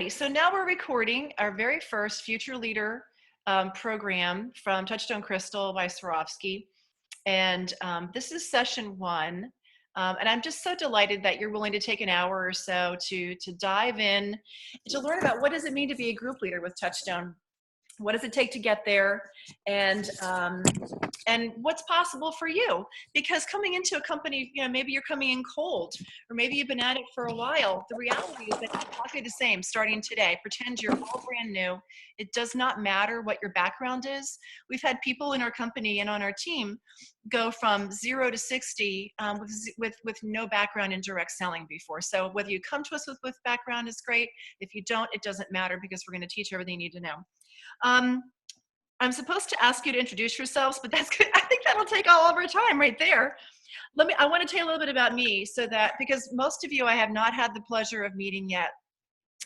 Alrighty, so now we're recording our very first Future Leader program from Touchstone Crystal by Swarovski. And this is session 1. And I'm just so delighted that you're willing to take an hour or so to dive in, to learn about what does it mean to be a group leader with Touchstone. What does it take to get there, and what's possible for you? Because coming into a company, maybe you're coming in cold, or maybe you've been at it for a while. The reality is that it's exactly the same starting today. Pretend you're all brand new. It does not matter what your background is. We've had people in our company and on our team go from 0 to 60 with no background in direct selling before. So whether you come to us with background is great. If you don't, it doesn't matter, because we're going to teach everything you need to know. I'm supposed to ask you to introduce yourselves, but that's good. I think that'll take all of our time right there. I want to tell you a little bit about me, because most of you I have not had the pleasure of meeting yet.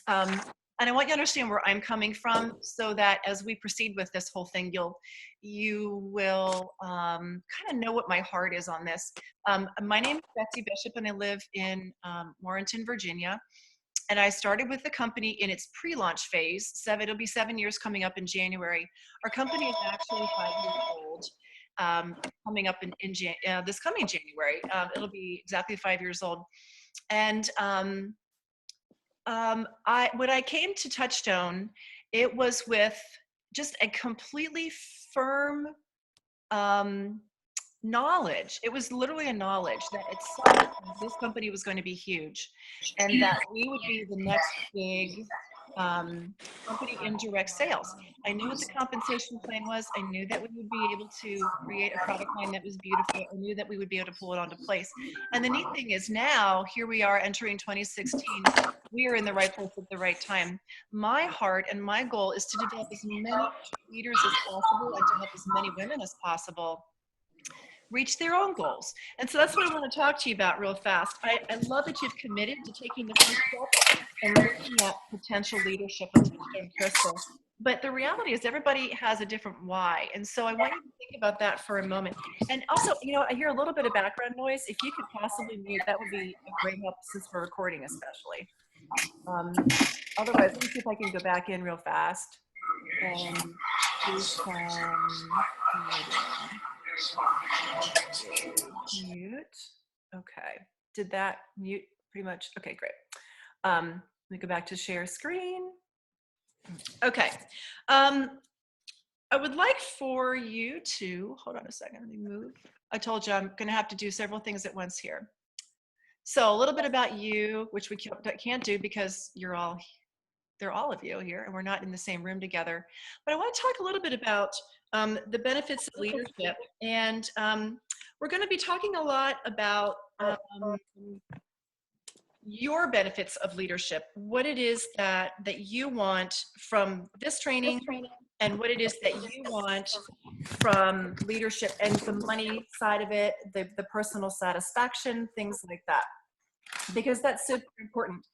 And I want you to understand where I'm coming from, so that as we proceed with this whole thing, you will kind of know what my heart is on this. My name is Betsy Bishop, and I live in Warrenton, Virginia. And I started with the company in its pre-launch phase. It'll be 7 years coming up in January. Our company is actually 5 years old, coming up in this coming January. It'll be exactly 5 years old. And when I came to Touchstone, it was with just a completely firm knowledge. It was literally a knowledge that at some point this company was going to be huge, and that we would be the next big company in direct sales. I knew what the compensation plan was. I knew that we would be able to create a product line that was beautiful. I knew that we would be able to pull it onto place. And the neat thing is, now here we are entering 2016. We are in the right place at the right time. My heart and my goal is to develop as many leaders as possible and to help as many women as possible reach their own goals. And so that's what I want to talk to you about real fast. I love that you've committed to taking the first step and looking at potential leadership with Touchstone Crystal. But the reality is everybody has a different why. And so I want you to think about that for a moment. And also, I hear a little bit of background noise. If you could possibly mute, that would be a great help, since we're recording especially. Otherwise, let me see if I can go back in real fast. And do some mute. Okay. Did that mute pretty much? Okay, great. Let me go back to share screen. Okay. I would like for you to, hold on a second, let me move. I told you I'm going to have to do several things at once here. So a little bit about you, which we can't do because they're all of you here and we're not in the same room together. But I want to talk a little bit about the benefits of leadership. And we're going to be talking a lot about your benefits of leadership, what it is that you want from this training, and what it is that you want from leadership, and the money side of it, the personal satisfaction, things like that, because that's super important.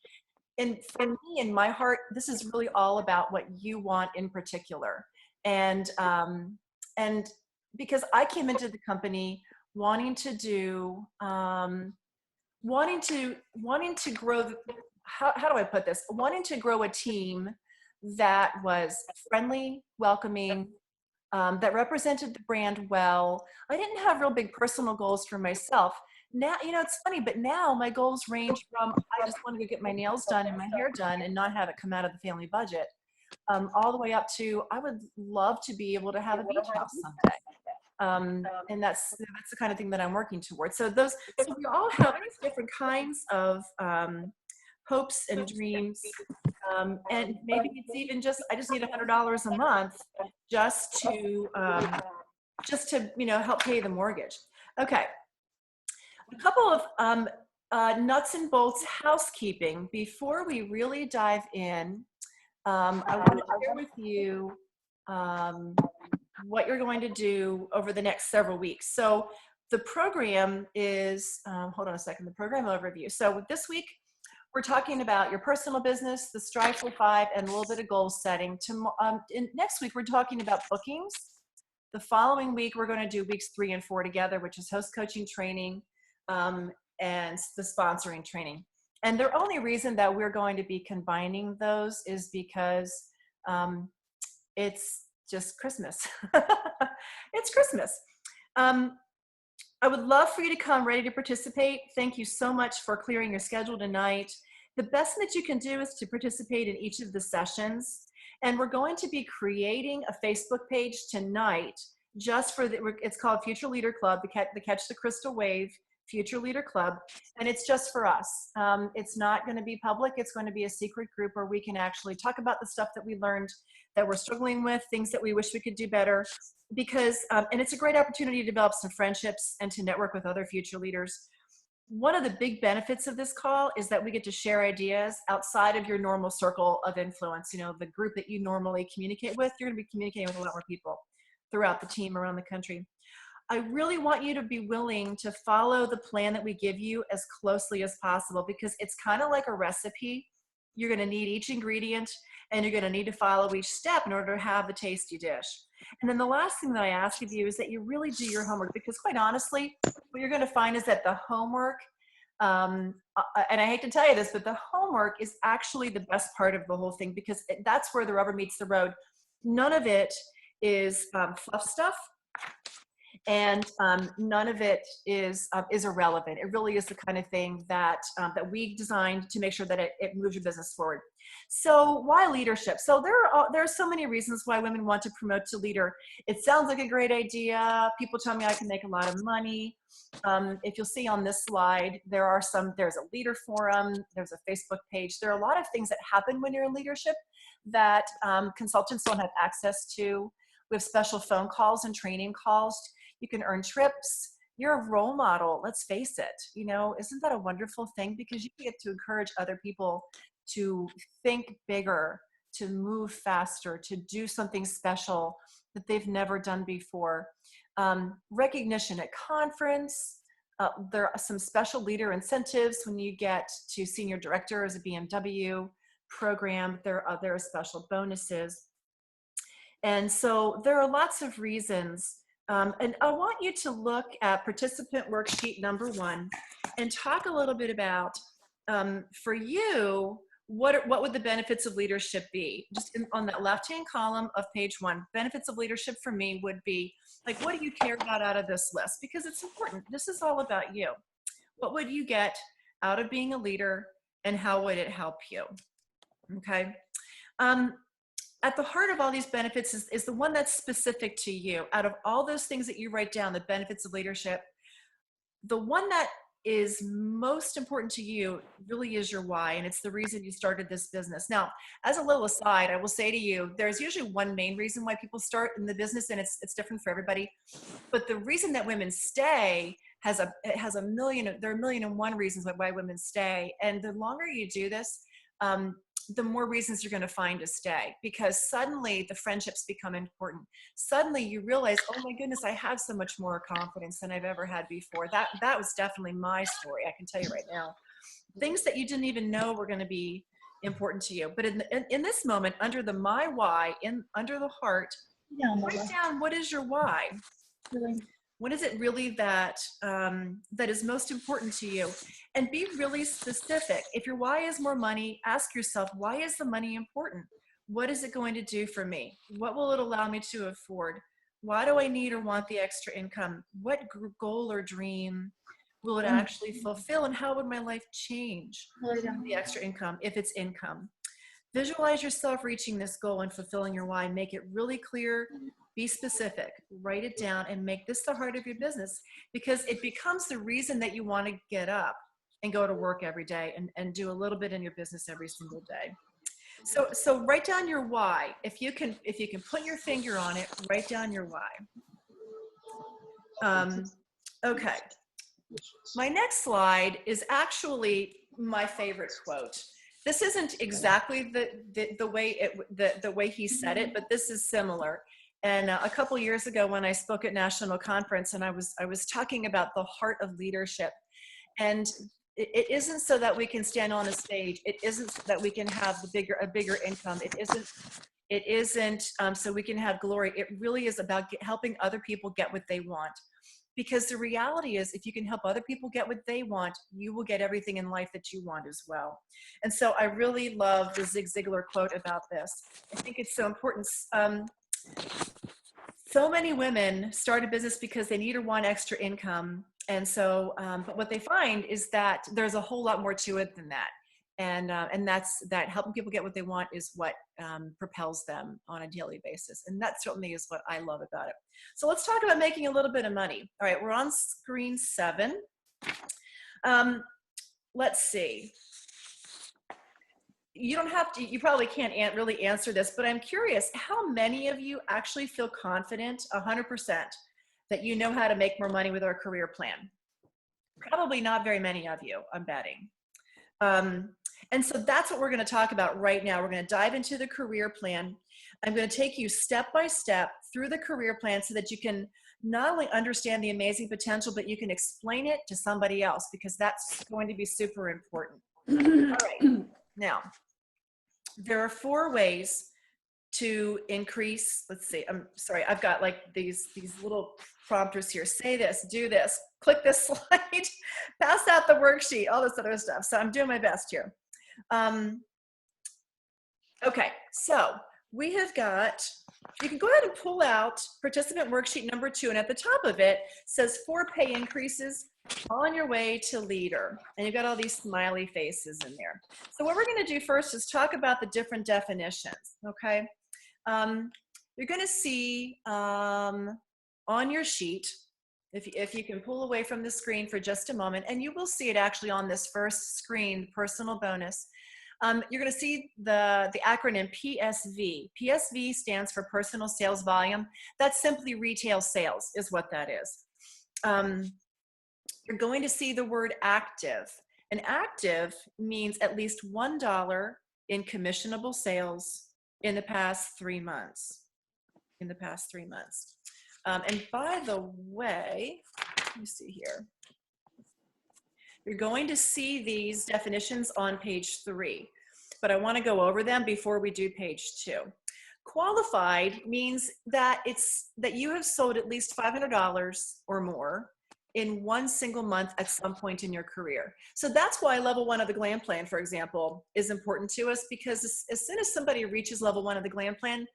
And for me, in my heart, this is really all about what you want in particular. And because I came into the company wanting to do, wanting to grow, how do I put this? Wanting to grow a team that was friendly, welcoming, that represented the brand well. I didn't have real big personal goals for myself. Now, it's funny, but now my goals range from, I just want to go get my nails done and my hair done and not have it come out of the family budget, all the way up to, I would love to be able to have a beach house someday. And that's the kind of thing that I'm working towards. So we all have different kinds of hopes and dreams. And maybe it's even just, I just need $100 a month just to help pay the mortgage. Okay. A couple of nuts and bolts housekeeping before we really dive in. I want to share with you what you're going to do over the next several weeks. So the program is, hold on a second, the program overview. So this week, we're talking about your personal business, the Strive for 5, and a little bit of goal setting. Next week, we're talking about bookings. The following week, we're going to do weeks 3 and 4 together, which is host coaching training, and the sponsoring training. And the only reason that we're going to be combining those is because it's just Christmas. It's Christmas. I would love for you to come ready to participate. Thank you so much for clearing your schedule tonight. The best that you can do is to participate in each of the sessions. And we're going to be creating a Facebook page tonight just for it's called Future Leader Club, the Catch the Crystal Wave Future Leader Club. And it's just for us. It's not going to be public. It's going to be a secret group where we can actually talk about the stuff that we learned, that we're struggling with, things that we wish we could do better. Because, and it's a great opportunity to develop some friendships and to network with other future leaders. One of the big benefits of this call is that we get to share ideas outside of your normal circle of influence. You know, the group that you normally communicate with, you're going to be communicating with a lot more people throughout the team around the country. I really want you to be willing to follow the plan that we give you as closely as possible, because it's kind of like a recipe. You're going to need each ingredient, and you're going to need to follow each step in order to have the tasty dish. And then the last thing that I ask of you is that you really do your homework, because quite honestly, what you're going to find is that the homework, and I hate to tell you this, but the homework is actually the best part of the whole thing, because that's where the rubber meets the road. None of it is fluff stuff. And none of it is irrelevant. It really is the kind of thing that that we designed to make sure that it moves your business forward. So why leadership? So there are so many reasons why women want to promote to leader. It sounds like a great idea. People tell me I can make a lot of money. If you'll see on this slide, there's a leader forum, there's a Facebook page. There are a lot of things that happen when you're in leadership that consultants don't have access to. We have special phone calls and training calls. You can earn trips. You're a role model. Let's face it. You know, isn't that a wonderful thing? Because you get to encourage other people to think bigger, to move faster, to do something special that they've never done before. Recognition at conference. There are some special leader incentives when you get to senior director as a BMW program. There are special bonuses. And so there are lots of reasons. And I want you to look at participant worksheet number 1 and talk a little bit about, for you, what would the benefits of leadership be? Just on that left-hand column of page 1, benefits of leadership for me would be, like, what do you care about out of this list? Because it's important. This is all about you. What would you get out of being a leader, and how would it help you? Okay. At the heart of all these benefits is the one that's specific to you. Out of all those things that you write down, the benefits of leadership, the one that is most important to you really is your why, and it's the reason you started this business. Now, as a little aside, I will say to you, there's usually one main reason why people start in the business, and it's different for everybody. But the reason that women stay there are a million and one reasons why women stay. And the longer you do this, the more reasons you're going to find to stay, because suddenly the friendships become important. Suddenly you realize, oh my goodness, I have so much more confidence than I've ever had before. That was definitely my story. I can tell you right now, things that you didn't even know were going to be important to you. But in this moment, under the my why, under the heart, write down, what is your why? What is it really that that is most important to you? And be really specific. If your why is more money, ask yourself, why is the money important? What is it going to do for me? What will it allow me to afford? Why do I need or want the extra income? What goal or dream will it actually fulfill? And how would my life change with the extra income, if it's income? Visualize yourself reaching this goal and fulfilling your why. Make it really clear. Be specific, write it down, and make this the heart of your business, because it becomes the reason that you want to get up and go to work every day and do a little bit in your business every single day. So write down your why. If you can put your finger on it, write down your why. Okay. My next slide is actually my favorite quote. This isn't exactly the way he said it, but this is similar. And a couple years ago, when I spoke at national conference, and I was talking about the heart of leadership, and it isn't so that we can stand on a stage. It isn't so that we can have a bigger income. It isn't so we can have glory. It really is about helping other people get what they want. Because the reality is, if you can help other people get what they want, you will get everything in life that you want as well. And so I really love the Zig Ziglar quote about this. I think it's so important. So many women start a business because they need or want extra income. And so, but what they find is that there's a whole lot more to it than that. And that's that helping people get what they want is what propels them on a daily basis. And that certainly is what I love about it. So let's talk about making a little bit of money. All right, we're on screen 7. Let's see. You don't have to, you probably can't really answer this, but I'm curious, how many of you actually feel confident 100% that you know how to make more money with our career plan? Probably not very many of you, I'm betting. And so that's what we're going to talk about right now. We're going to dive into the career plan. I'm going to take you step by step through the career plan so that you can not only understand the amazing potential, but you can explain it to somebody else, because that's going to be super important. All right. Now, there are 4 ways to increase, let's see, I'm sorry, I've got like these little prompters here. Say this, do this, click this slide, pass out the worksheet, all this other stuff. So I'm doing my best here. Okay, so we have got, you can go ahead and pull out participant worksheet number 2, and at the top of it says 4 pay increases on your way to leader. And you've got all these smiley faces in there. So what we're going to do first is talk about the different definitions, okay? You're going to see on your sheet, if you can pull away from the screen for just a moment, and you will see it actually on this first screen, personal bonus. You're going to see the acronym PSV. PSV stands for personal sales volume. That's simply retail sales is what that is. You're going to see the word active. And active means at least $1 in commissionable sales in the past 3 months. In the past 3 months. And by the way, let me see here. You're going to see these definitions on page 3, but I want to go over them before we do page 2. Qualified means that you have sold at least $500 or more in one single month at some point in your career. So that's why level 1 of the GLAM plan, for example, is important to us, because as soon as somebody reaches level 1 of the GLAM plan,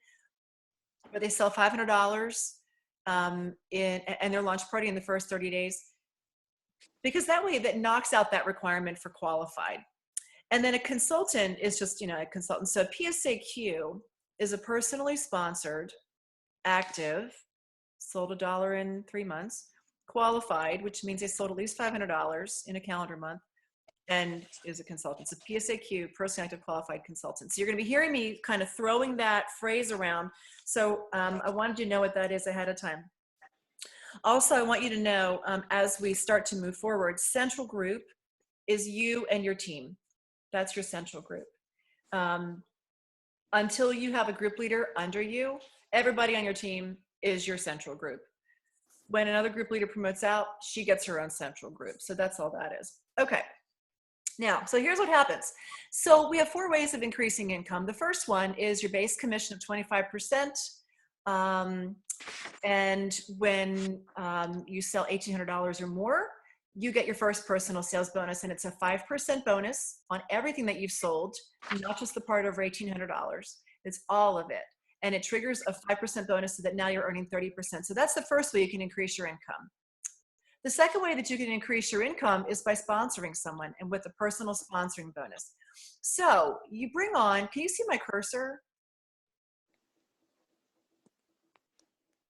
where they sell $500 and their launch party in the first 30 days, because that way that knocks out that requirement for qualified. And then a consultant is just, a consultant. So PSAQ is a personally sponsored, active, sold $1 in 3 months, qualified, which means they sold at least $500 in a calendar month, and is a consultant. So PSAQ, personally active qualified consultant. So you're going to be hearing me kind of throwing that phrase around. So I wanted you to know what that is ahead of time. Also, I want you to know, as we start to move forward, central group is you and your team. That's your central group. Until you have a group leader under you, everybody on your team is your central group. When another group leader promotes out, she gets her own central group. So that's all that is. Okay. Now, so here's what happens. So we have 4 ways of increasing income. The first one is your base commission of 25%. And when you sell $1,800 or more, you get your first personal sales bonus, and it's a 5% bonus on everything that you've sold, not just the part over $1,800. It's all of it. And it triggers a 5% bonus so that now you're earning 30%. So that's the first way you can increase your income. The second way that you can increase your income is by sponsoring someone, and with a personal sponsoring bonus. So you bring on, can you see my cursor?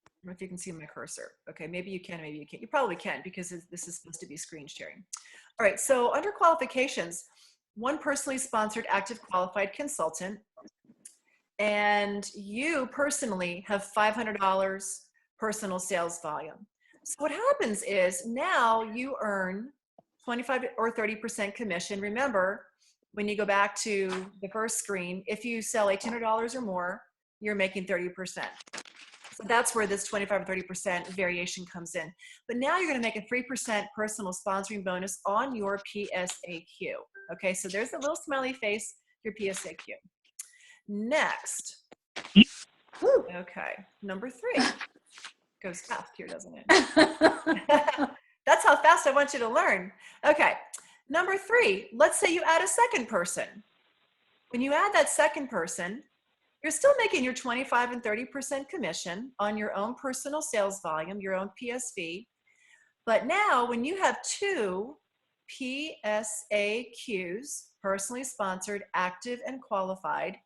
I don't know if you can see my cursor. Okay, maybe you can, maybe you can't. You probably can, because this is supposed to be screen sharing. All right, so under qualifications, 1 personally sponsored active qualified consultant, and you personally have $500 personal sales volume. So what happens is now you earn 25 or 30% commission. Remember, when you go back to the first screen, if you sell $1,800 or more, you're making 30%. So that's where this 25 or 30% variation comes in. But now you're going to make a 3% personal sponsoring bonus on your PSAQ. Okay, so there's a little smiley face, your PSAQ. Next. Okay, number 3. goes fast here, doesn't it? That's how fast I want you to learn. Okay. Number 3, let's say you add a second person. When you add that second person, you're still making your 25 and 30% commission on your own personal sales volume, your own PSV. But now when you have 2 PSAQs, personally sponsored, active, and qualified,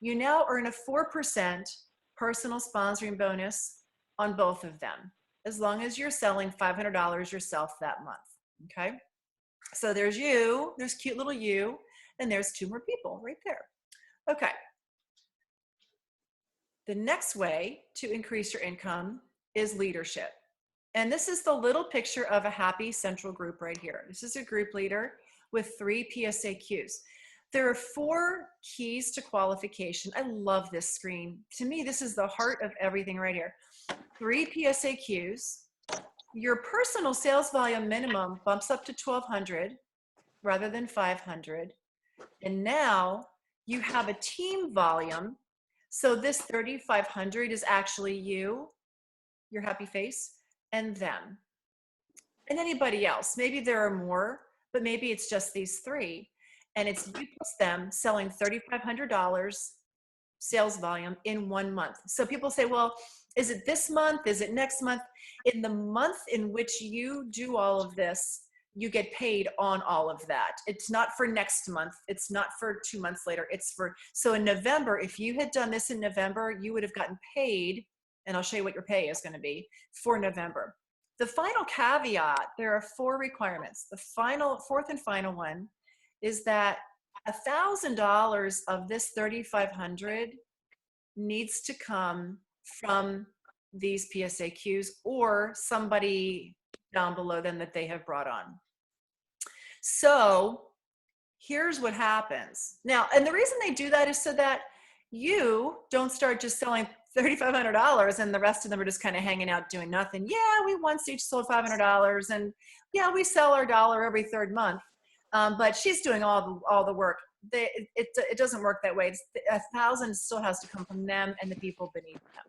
you now earn a 4% personal sponsoring bonus on both of them, as long as you're selling $500 yourself that month, okay? So there's you, there's cute little you, and there's 2 more people right there. Okay. The next way to increase your income is leadership. And this is the little picture of a happy central group right here. This is a group leader with 3 PSAQs. There are 4 keys to qualification. I love this screen. To me, this is the heart of everything right here. 3 PSAQs. Your personal sales volume minimum bumps up to 1,200 rather than 500. And now you have a team volume. So this 3,500 is actually you, your happy face, and them. And anybody else. Maybe there are more, but maybe it's just these 3. And it's you plus them selling $3,500 sales volume in 1 month. So people say, well, is it this month? Is it next month? In the month in which you do all of this, you get paid on all of that. It's not for next month. It's not for 2 months later. It's for, so in November, if you had done this in November, you would have gotten paid, and I'll show you what your pay is going to be for November. The final caveat, there are 4 requirements. The fourth and final one is that $1,000 of this $3,500 needs to come from these PSAQs or somebody down below them that they have brought on. So here's what happens. Now, and the reason they do that is so that you don't start just selling $3,500 and the rest of them are just kind of hanging out doing nothing. Yeah, we once each sold $500 and yeah, we sell our dollar every 3rd month. But she's doing all the work. It doesn't work that way. 1,000 still has to come from them and the people beneath them.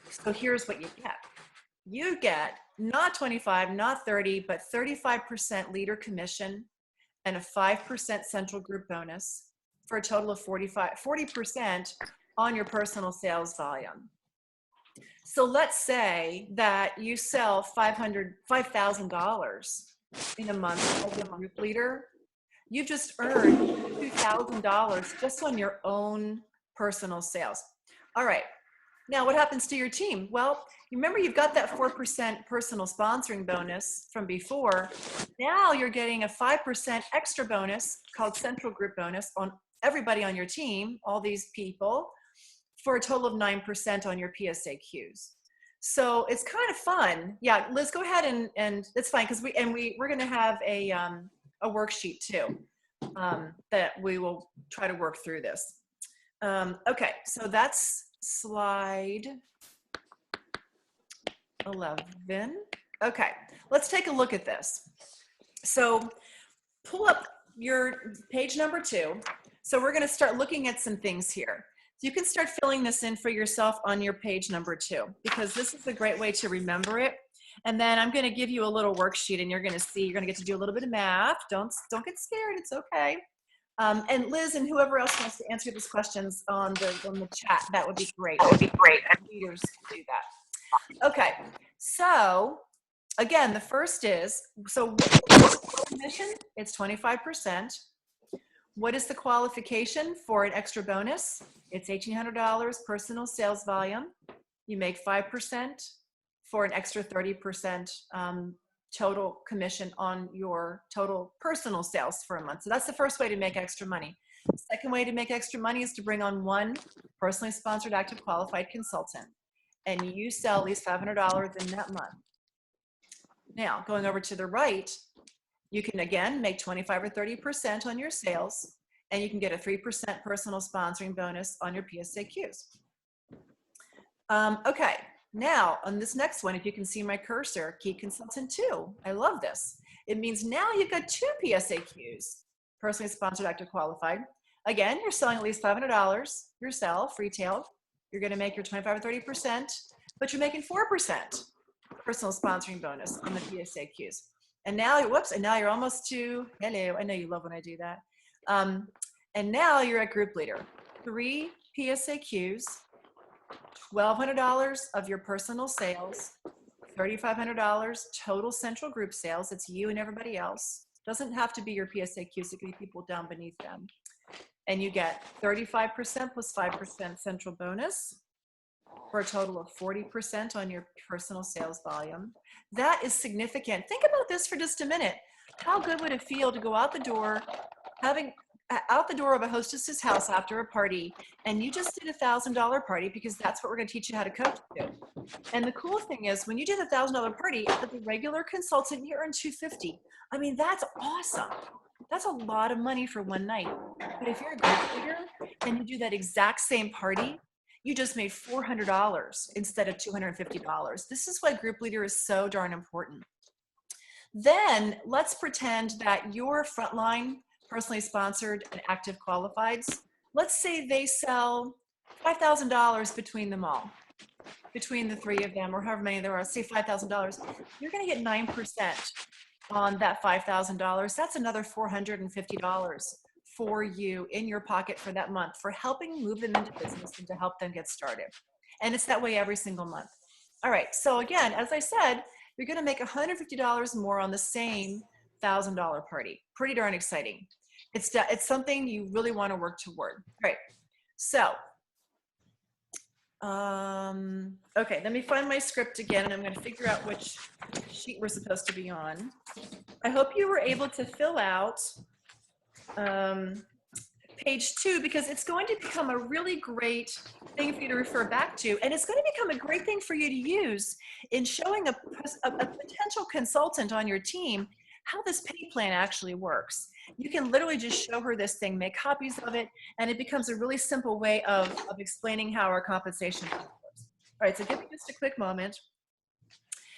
So here's what you get. You get not 25, not 30, but 35% leader commission and a 5% central group bonus for a total of 40% on your personal sales volume. So let's say that you sell $5,000 in a month as a group leader. You've just earned $2,000 just on your own personal sales. All right. Now, what happens to your team? Well, you remember you've got that 4% personal sponsoring bonus from before. Now you're getting a 5% extra bonus called central group bonus on everybody on your team, all these people, for a total of 9% on your PSAQs. So it's kind of fun. Yeah, Liz, go ahead and that's fine because we're going to have a worksheet too that we will try to work through this. Okay, so that's slide 11. Okay, let's take a look at this. So pull up your page number 2. So we're going to start looking at some things here. You can start filling this in for yourself on your page number 2, because this is a great way to remember it. And then I'm going to give you a little worksheet and you're going to see, you're going to get to do a little bit of math. Don't get scared. It's okay. And Liz and whoever else wants to answer these questions on the chat, that would be great. That would be great. Leaders can do that. Okay. So again, the first is, so what's the commission? It's 25%. What is the qualification for an extra bonus? It's $1,800 personal sales volume. You make 5% for an extra 30% total commission on your total personal sales for a month. So that's the first way to make extra money. The second way to make extra money is to bring on 1 personally sponsored active qualified consultant, and you sell at least $500 in that month. Now, going over to the right, you can again make 25 or 30% on your sales, and you can get a 3% personal sponsoring bonus on your PSAQs. Okay, now on this next one, if you can see my cursor, Key Consultant 2, I love this. It means now you've got 2 PSAQs, personally sponsored active qualified. Again, you're selling at least $500 yourself, retail. You're gonna make your 25 or 30% but you're making 4% personal sponsoring bonus on the PSAQs. And now, whoops, and now you're almost to, hello, I know you love when I do that. And now you're at group leader. 3 PSAQs, $1,200 of your personal sales, $3,500 total central group sales. It's you and everybody else. Doesn't have to be your PSAQs, it can be people down beneath them. And you get 35% plus 5% central bonus for a total of 40% on your personal sales volume. That is significant. Think about this for just a minute. How good would it feel to go out the door, out the door of a hostess's house after a party, and you just did a $1,000 party, because that's what we're going to teach you how to coach to. And the cool thing is, when you do the $1,000 party at the regular consultant, you earn $250. I mean, that's awesome. That's a lot of money for one night. But if you're a group leader and you do that exact same party, you just made $400 instead of $250. This is why group leader is so darn important. Then let's pretend that your frontline, personally sponsored and active qualifieds, let's say they sell $5,000 between them all, between the 3 of them, or however many there are, say $5,000. You're going to get 9% on that $5,000. That's another $450 for you in your pocket for that month, for helping move them into business and to help them get started. And it's that way every single month. All right, so again, as I said, you're going to make $150 more on the same $1,000 party. Pretty darn exciting. It's something you really want to work toward. All right, so okay, let me find my script again, and I'm going to figure out which sheet we're supposed to be on. I hope you were able to fill out page 2, because it's going to become a really great thing for you to refer back to, and it's going to become a great thing for you to use in showing a potential consultant on your team how this pay plan actually works. You can literally just show her this thing, make copies of it, and it becomes a really simple way of explaining how our compensation works. All right, so give me just a quick moment.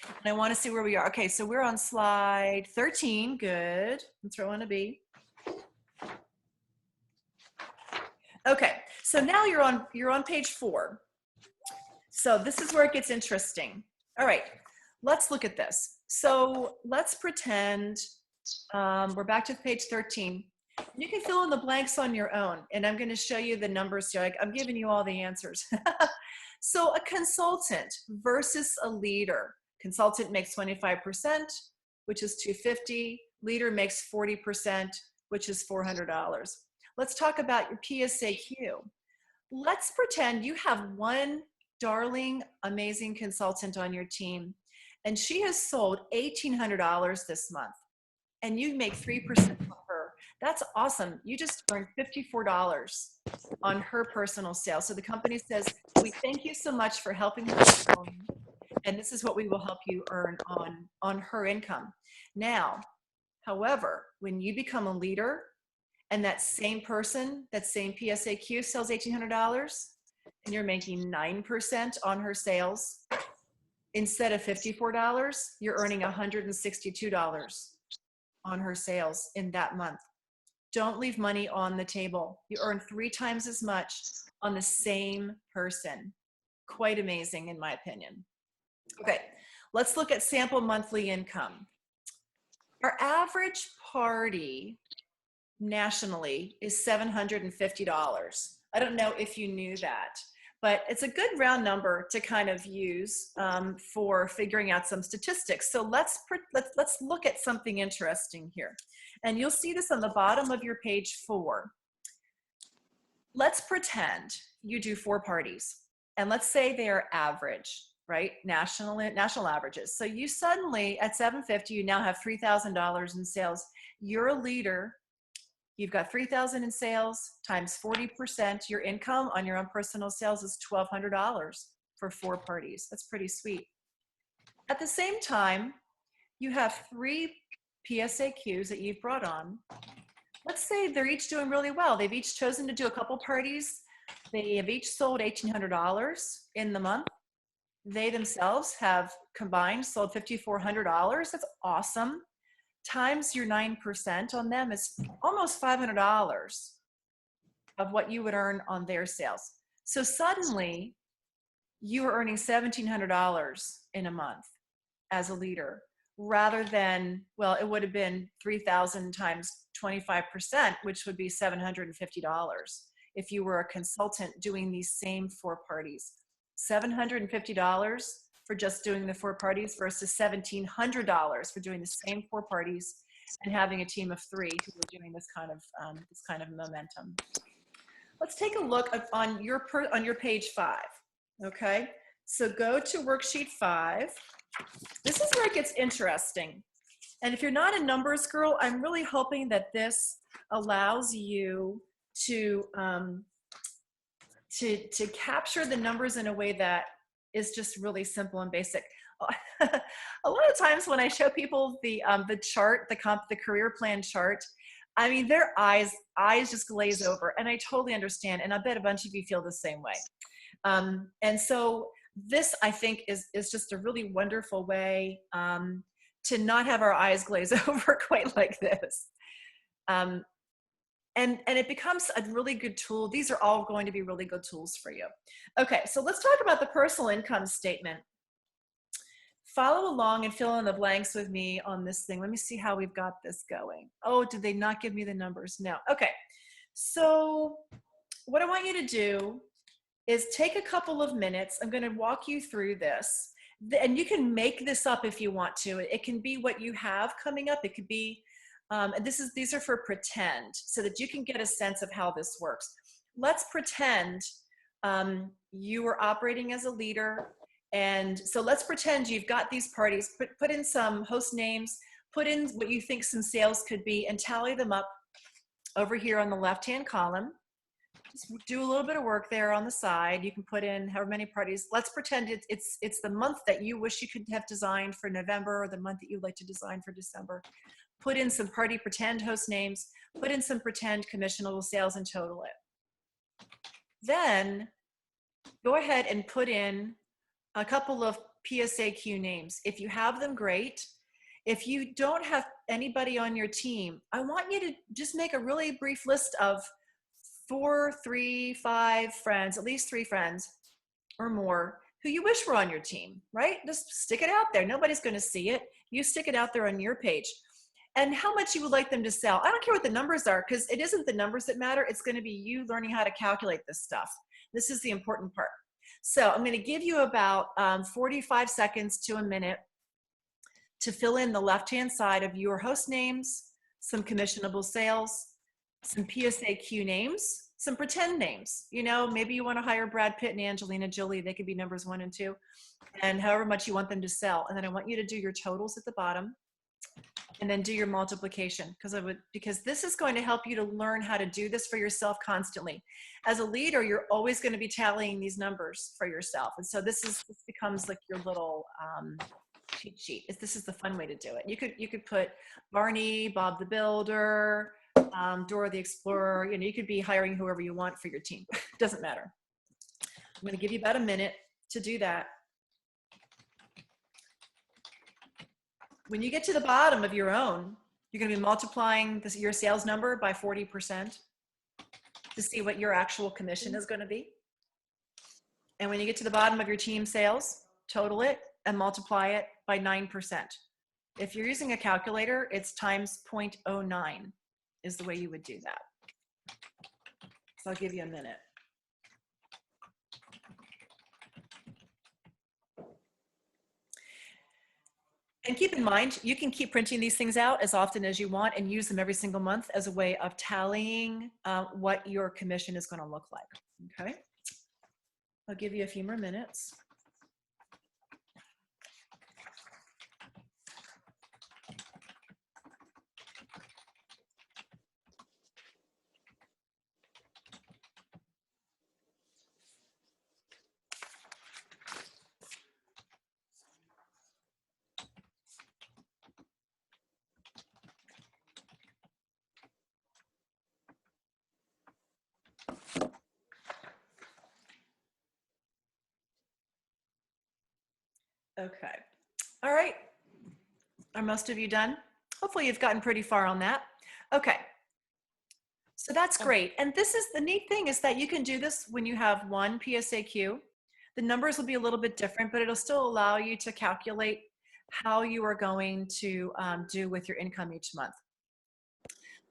And I want to see where we are. Okay, so we're on slide 13. Good. That's where I want to be. Okay, so now you're on page 4. So this is where it gets interesting. All right, let's look at this. So let's pretend we're back to page 13. You can fill in the blanks on your own, and I'm going to show you the numbers here. I'm giving you all the answers. So a consultant versus a leader. Consultant makes 25%, which is $250. Leader makes 40%, which is $400. Let's talk about your PSAQ. Let's pretend you have one darling, amazing consultant on your team, and she has sold $1,800 this month, and you make 3% from her. That's awesome. You just earned $54 on her personal sales. So the company says, we thank you so much for helping her, and this is what we will help you earn on her income. Now, however, when you become a leader, and that same person, that same PSAQ sells $1,800, and you're making 9% on her sales, instead of $54, you're earning $162 on her sales in that month. Don't leave money on the table. You earn 3 times as much on the same person. Quite amazing, in my opinion. Okay, let's look at sample monthly income. Our average party nationally is $750. I don't know if you knew that, but it's a good round number to kind of use for figuring out some statistics. So let's look at something interesting here. And you'll see this on the bottom of your page 4. Let's pretend you do 4 parties, and let's say they are average, right? National averages. So you suddenly, at $750, you now have $3,000 in sales. You're a leader. You've got $3,000 in sales times 40%. Your income on your own personal sales is $1,200 for 4 parties. That's pretty sweet. At the same time, you have 3 PSAQs that you've brought on. Let's say they're each doing really well. They've each chosen to do a couple parties. They have each sold $1,800 in the month. They themselves have combined sold $5,400. That's awesome. Times your 9% on them is almost $500 of what you would earn on their sales. So suddenly you were earning $1,700 in a month as a leader, rather than, well, it would have been 3,000 times 25%, which would be $750 if you were a consultant doing these same 4 parties. $750 for just doing the 4 parties versus $1,700 for doing the same 4 parties and having a team of 3 who are doing this kind of momentum. Let's take a look on your page 5. Okay, so go to worksheet 5. This is where it gets interesting. And if you're not a numbers girl, I'm really hoping that this allows you to capture the numbers in a way that is just really simple and basic. A lot of times when I show people the chart, the career plan chart, I mean, their eyes just glaze over, and I totally understand. And I bet a bunch of you feel the same way. And so this, I think, is just a really wonderful way to not have our eyes glaze over quite like this. And it becomes a really good tool. These are all going to be really good tools for you. Okay, so let's talk about the personal income statement. Follow along and fill in the blanks with me on this thing. Let me see how we've got this going. Oh, did they not give me the numbers? No. Okay, so what I want you to do is take a couple of minutes. I'm going to walk you through this. And you can make this up if you want to. It can be what you have coming up. It could be, these are for pretend, so that you can get a sense of how this works. Let's pretend you were operating as a leader. And so let's pretend you've got these parties, put in some host names, put in what you think some sales could be, and tally them up over here on the left-hand column. Just do a little bit of work there on the side. You can put in however many parties. Let's pretend it's the month that you wish you could have designed for November, or the month that you'd like to design for December. Put in some party pretend host names, put in some pretend commissionable sales, and total it. Then go ahead and put in a couple of PSAQ names. If you have them, great. If you don't have anybody on your team, I want you to just make a really brief list of 4, 3, 5 friends, at least 3 friends or more, who you wish were on your team, right? Just stick it out there. Nobody's going to see it. You stick it out there on your page. And how much you would like them to sell. I don't care what the numbers are, because it isn't the numbers that matter. It's going to be you learning how to calculate this stuff. This is the important part. So I'm going to give you about 45 seconds to a minute to fill in the left-hand side of your host names, some commissionable sales, some PSAQ names, some pretend names. You know, maybe you want to hire Brad Pitt and Angelina Jolie. They could be numbers 1 and 2, and however much you want them to sell. And then I want you to do your totals at the bottom, and then do your multiplication, because this is going to help you to learn how to do this for yourself constantly. As a leader, you're always going to be tallying these numbers for yourself. And so this becomes like your little cheat sheet. This is the fun way to do it. You could put Barney, Bob the Builder, Dora the Explorer. You know, you could be hiring whoever you want for your team. Doesn't matter. I'm going to give you about a minute to do that. When you get to the bottom of your own, you're going to be multiplying your sales number by 40% to see what your actual commission is going to be. And when you get to the bottom of your team sales, total it and multiply it by 9%. If you're using a calculator, it's times 0.09 is the way you would do that. So I'll give you a minute. And keep in mind, you can keep printing these things out as often as you want and use them every single month as a way of tallying what your commission is going to look like. Okay? I'll give you a few more minutes. Okay. All right. Are most of you done? Hopefully you've gotten pretty far on that. Okay. So that's great. And this is the neat thing, is that you can do this when you have one PSAQ. The numbers will be a little bit different, but it'll still allow you to calculate how you are going to do with your income each month.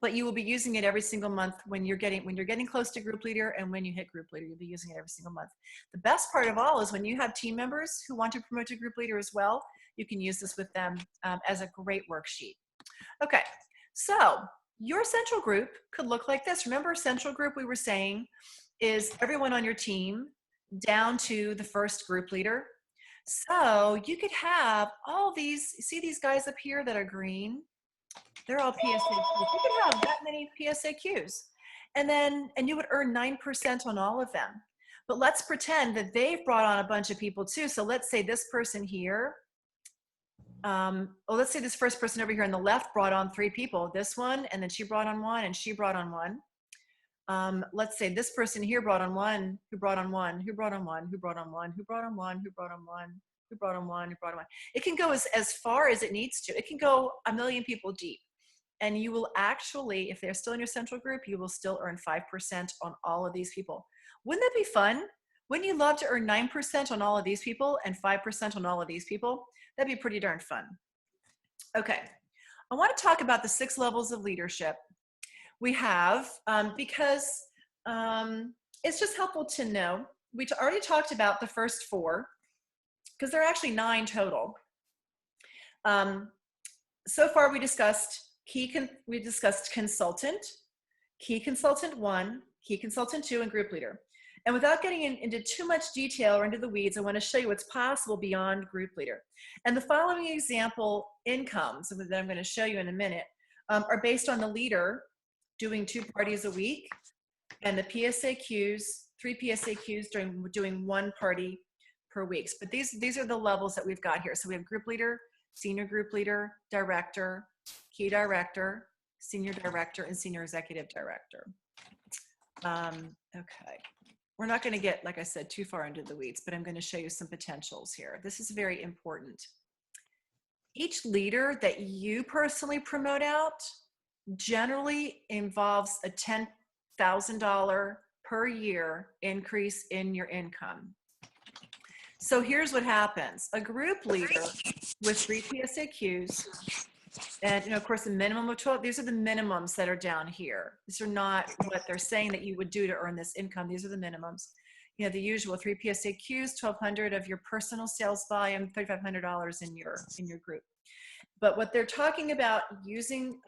But you will be using it every single month when you're getting close to group leader, and when you hit group leader, you'll be using it every single month. The best part of all is when you have team members who want to promote to group leader as well, you can use this with them as a great worksheet. Okay, so your central group could look like this. Remember, central group, we were saying, is everyone on your team down to the first group leader. So you could have all these, see these guys up here that are green? They're all PSAQs. You could have that many PSAQs. And you would earn 9% on all of them. But let's pretend that they've brought on a bunch of people too. So let's say this person here, let's say this first person over here on the left brought on 3 people. This one, and then she brought on 1, and she brought on 1. Let's say this person here brought on 1, who brought on 1, who brought on 1, who brought on 1, who brought on 1, who brought on 1, who brought on 1, who brought on 1. It can go as far as it needs to. It can go a million people deep. And you will actually, if they're still in your central group, you will still earn 5% on all of these people. Wouldn't that be fun? Wouldn't you love to earn 9% on all of these people and 5% on all of these people? That'd be pretty darn fun. Okay, I want to talk about the 6 levels of leadership we have because it's just helpful to know. We already talked about the first 4 because there are actually 9 total. So far we discussed consultant, key consultant 1, key consultant 2, and group leader. And without getting into too much detail or into the weeds, I want to show you what's possible beyond group leader. And the following example incomes that I'm going to show you in a minute are based on the leader doing 2 parties a week, and the PSAQs, 3 PSAQs doing 1 party per week. But these are the levels that we've got here. So we have group leader, senior group leader, director, key director, senior director, and senior executive director. Okay. We're not going to get, like I said, too far into the weeds, but I'm going to show you some potentials here. This is very important. Each leader that you personally promote out generally involves a $10,000 per year increase in your income. So here's what happens. A group leader with 3 PSAQs, and of course the minimum of 12, these are the minimums that are down here. These are not what they're saying that you would do to earn this income. These are the minimums. You know, the usual 3 PSAQs, 1,200 of your personal sales volume, $3,500 in your group. But what they're talking about using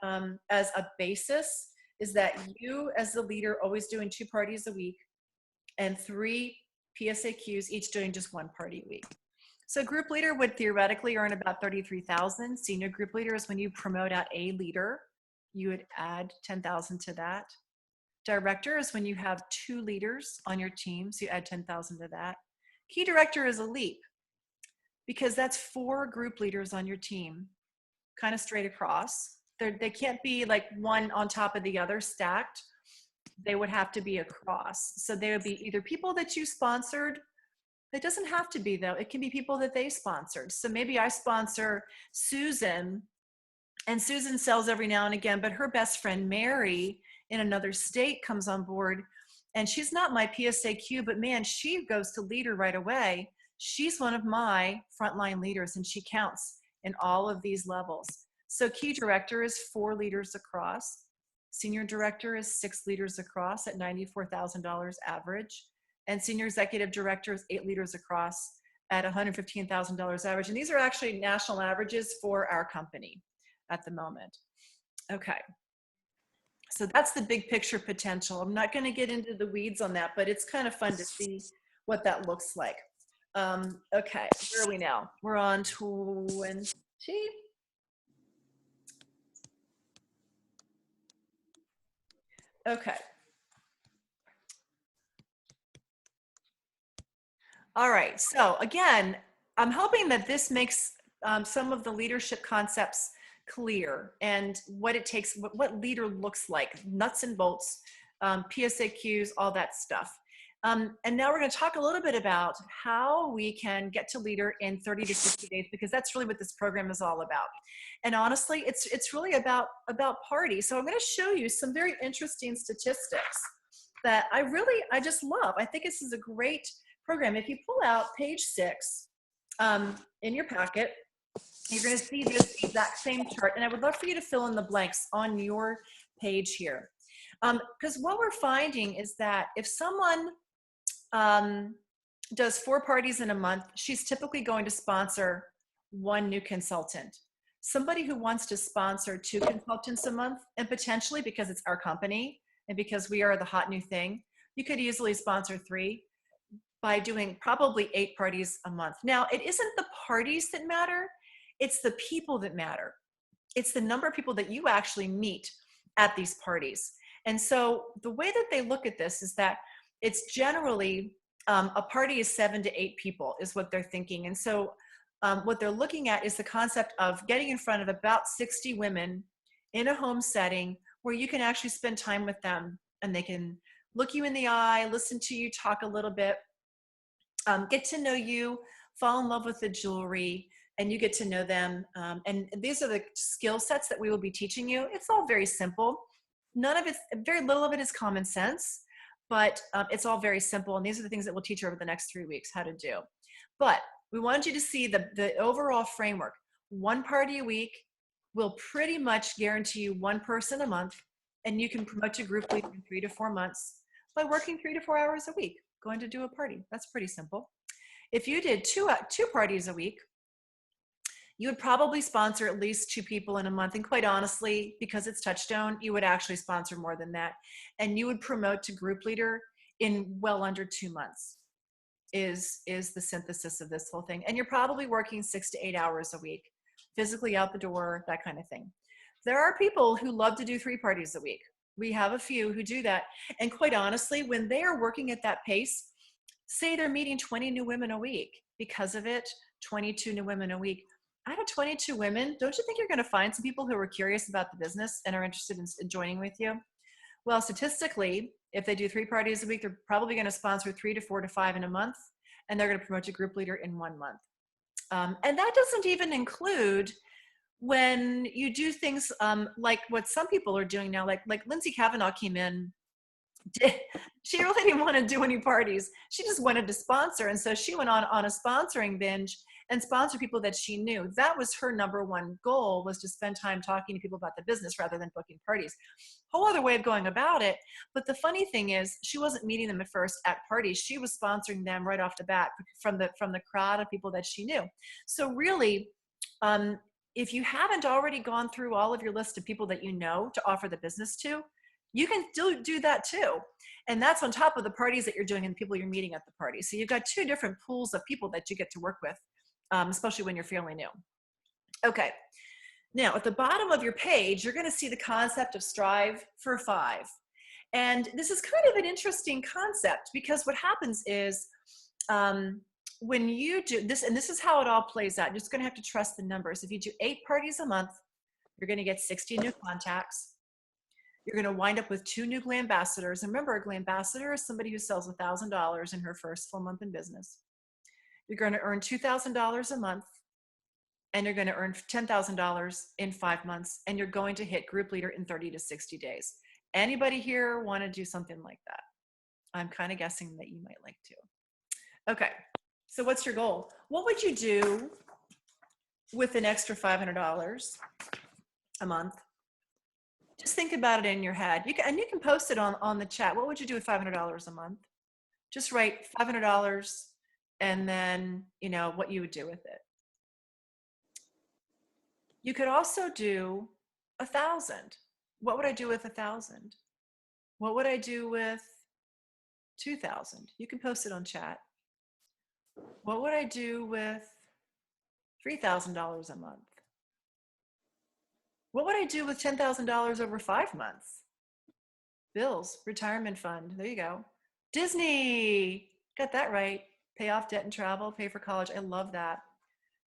as a basis is that you as the leader always doing 2 parties a week and 3 PSAQs each doing just 1 party a week. So group leader would theoretically earn about $33,000. Senior group leader is when you promote out a leader, you would add $10,000 to that. Director is when you have 2 leaders on your team, so you add $10,000 to that. Key director is a leap because that's 4 group leaders on your team, kind of straight across. They can't be like one on top of the other stacked. They would have to be across. So they would be either people that you sponsored. It doesn't have to be though. It can be people that they sponsored. So maybe I sponsor Susan, and Susan sells every now and again, but her best friend Mary in another state comes on board, and she's not my PSAQ, but man, she goes to leader right away. She's one of my frontline leaders, and she counts in all of these levels. So key director is 4 leaders across. Senior director is 6 leaders across at $94,000 average. And senior executive director is 8 leaders across at $115,000 average. And these are actually national averages for our company at the moment. Okay. So that's the big picture potential. I'm not going to get into the weeds on that, but it's kind of fun to see what that looks like. Okay, where are we now? We're on 20. Okay. All right, so again, I'm hoping that this makes some of the leadership concepts clear and what it takes, what leader looks like, nuts and bolts, PSAQs, all that stuff. And now we're going to talk a little bit about how we can get to leader in 30 to 60 days, because that's really what this program is all about. And honestly, it's really about party. So I'm going to show you some very interesting statistics that I just love. I think this is a great program. If you pull out page 6 in your packet, you're going to see this exact same chart. And I would love for you to fill in the blanks on your page here. Because what we're finding is that if someone does 4 parties in a month, she's typically going to sponsor 1 new consultant. Somebody who wants to sponsor 2 consultants a month, and potentially because it's our company and because we are the hot new thing, you could easily sponsor 3 by doing probably 8 parties a month. Now, it isn't the parties that matter, it's the people that matter. It's the number of people that you actually meet at these parties. And so the way that they look at this is that it's generally a party is 7 to 8 people is what they're thinking. And so what they're looking at is the concept of getting in front of about 60 women in a home setting where you can actually spend time with them and they can look you in the eye, listen to you talk a little bit, get to know you, fall in love with the jewelry, and you get to know them. And these are the skill sets that we will be teaching you. It's all very simple. Very little of it is common sense, but it's all very simple. And these are the things that we'll teach you over the next 3 weeks how to do. But we want you to see the overall framework. 1 party a week will pretty much guarantee you 1 person a month, and you can promote to group lead in 3 to 4 months by working 3 to 4 hours a week, going to do a party. That's pretty simple. If you did two parties a week, you would probably sponsor at least 2 people in a month. And quite honestly, because it's Touchstone, you would actually sponsor more than that. And you would promote to group leader in well under 2 months is the synthesis of this whole thing. And you're probably working 6 to 8 hours a week, physically out the door, that kind of thing. There are people who love to do 3 parties a week. We have a few who do that. And quite honestly, when they are working at that pace, say they're meeting 20 new women a week. Because of it, 22 new women a week. Out of 22 women, don't you think you're going to find some people who are curious about the business and are interested in joining with you? Well, statistically, if they do 3 parties a week, they're probably going to sponsor 3 to 4 to 5 in a month, and they're going to promote to group leader in 1 month. And that doesn't even include when you do things like what some people are doing now, like Lindsay Kavanaugh came in. She really didn't want to do any parties. She just wanted to sponsor. And so she went on a sponsoring binge and sponsor people that she knew. That was her number 1 goal, was to spend time talking to people about the business rather than booking parties. Whole other way of going about it. But the funny thing is, she wasn't meeting them at first at parties. She was sponsoring them right off the bat from the crowd of people that she knew. So really, if you haven't already gone through all of your list of people that you know to offer the business to, you can still do that too. And that's on top of the parties that you're doing and the people you're meeting at the party. So you've got 2 different pools of people that you get to work with, especially when you're fairly new. Okay, now at the bottom of your page, you're gonna see the concept of strive for 5. And this is kind of an interesting concept because what happens is when you do this, and this is how it all plays out, you're just gonna have to trust the numbers. If you do 8 parties a month, you're gonna get 60 new contacts. You're going to wind up with 2 new Glambassadors. And remember, a Glambassador is somebody who sells $1,000 in her first full month in business. You're going to earn $2,000 a month, and you're going to earn $10,000 in 5 months, and you're going to hit group leader in 30 to 60 days. Anybody here want to do something like that? I'm kind of guessing that you might like to. Okay, so what's your goal? What would you do with an extra $500 a month? Just think about it in your head. You can post it on the chat. What would you do with $500 a month? Just write $500 and then, what you would do with it. You could also do 1,000. What would I do with 1,000? What would I do with 2,000? You can post it on chat. What would I do with $3,000 a month? What would I do with $10,000 over 5 months? Bills, retirement fund, there you go. Disney, got that right. Pay off debt and travel, pay for college, I love that.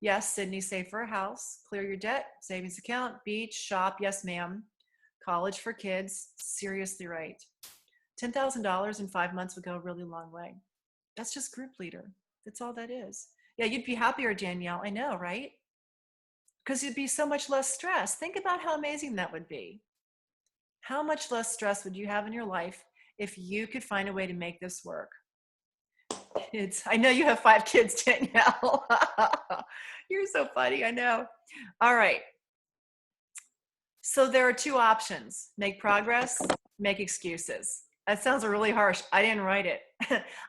Yes, Sydney, save for a house, clear your debt, savings account, beach, shop, yes ma'am. College for kids, seriously right. $10,000 in 5 months would go a really long way. That's just group leader, that's all that is. Yeah, you'd be happier, Danielle, I know, right? Because you'd be so much less stress. Think about how amazing that would be. How much less stress would you have in your life if you could find a way to make this work? Kids. I know you have 5 kids, Danielle. You're so funny, I know. All right. So there are 2 options: make progress, make excuses. That sounds really harsh. I didn't write it.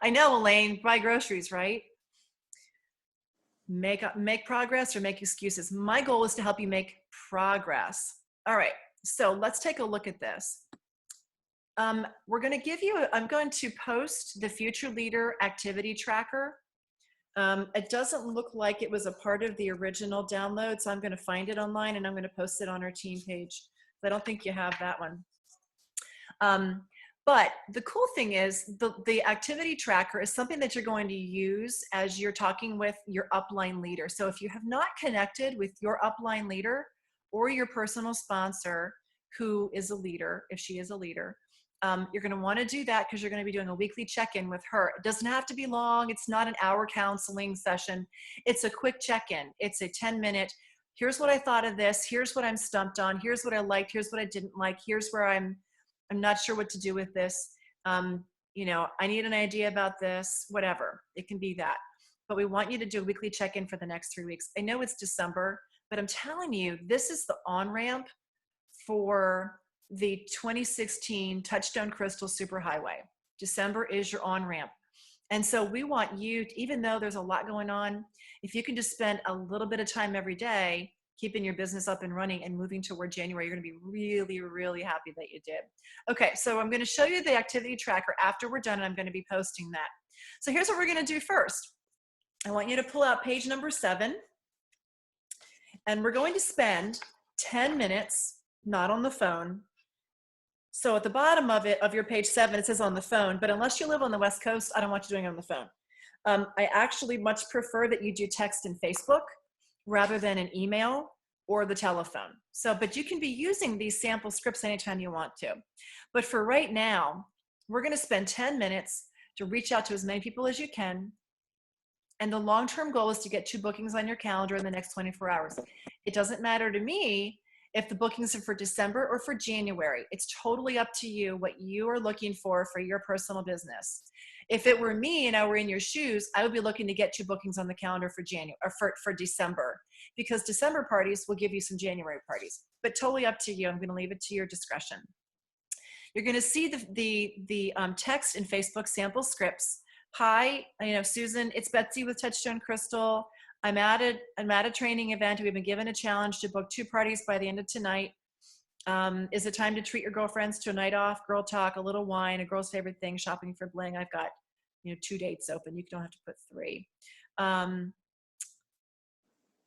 I know, Elaine, buy groceries, right? Make progress or make excuses. My goal is to help you make progress. All right, so let's take a look at this. We're going to give you, I'm going to post the Future Leader Activity Tracker. It doesn't look like it was a part of the original download, so I'm going to find it online and I'm going to post it on our team page. I don't think you have that one. But the cool thing is the activity tracker is something that you're going to use as you're talking with your upline leader. So if you have not connected with your upline leader or your personal sponsor who is a leader, if she is a leader, you're going to want to do that because you're going to be doing a weekly check-in with her. It doesn't have to be long. It's not an hour counseling session. It's a quick check-in. It's a 10-minute, here's what I thought of this. Here's what I'm stumped on. Here's what I liked. Here's what I didn't like. Here's where I'm not sure what to do with this. You know, I need an idea about this, whatever. It can be that. But we want you to do a weekly check-in for the next 3 weeks. I know it's December, but I'm telling you, this is the on-ramp for the 2016 Touchstone Crystal Superhighway. December is your on-ramp. And so we want you, even though there's a lot going on, if you can just spend a little bit of time every day keeping your business up and running and moving toward January, you're going to be really, really happy that you did. Okay, so I'm going to show you the activity tracker after we're done, and I'm going to be posting that. So here's what we're going to do first. I want you to pull out page number 7, and we're going to spend 10 minutes, not on the phone. So at the bottom of it, of your page 7, it says on the phone, but unless you live on the West Coast, I don't want you doing it on the phone. I actually much prefer that you do text and Facebook rather than an email or the telephone. So, but you can be using these sample scripts anytime you want to. But for right now, we're going to spend 10 minutes to reach out to as many people as you can. And the long-term goal is to get 2 bookings on your calendar in the next 24 hours. It doesn't matter to me if the bookings are for December or for January. It's totally up to you what you are looking for your personal business. If it were me and I were in your shoes, I would be looking to get 2 bookings on the calendar for January or for December, because December parties will give you some January parties. But totally up to you. I'm going to leave it to your discretion. You're going to see the text and Facebook sample scripts. Hi, Susan, it's Betsy with Touchstone Crystal. I'm at a training event. We've been given a challenge to book 2 parties by the end of tonight. Is it time to treat your girlfriends to a night off, girl talk, a little wine, a girl's favorite thing, shopping for bling? I've got 2 dates open. You don't have to put 3.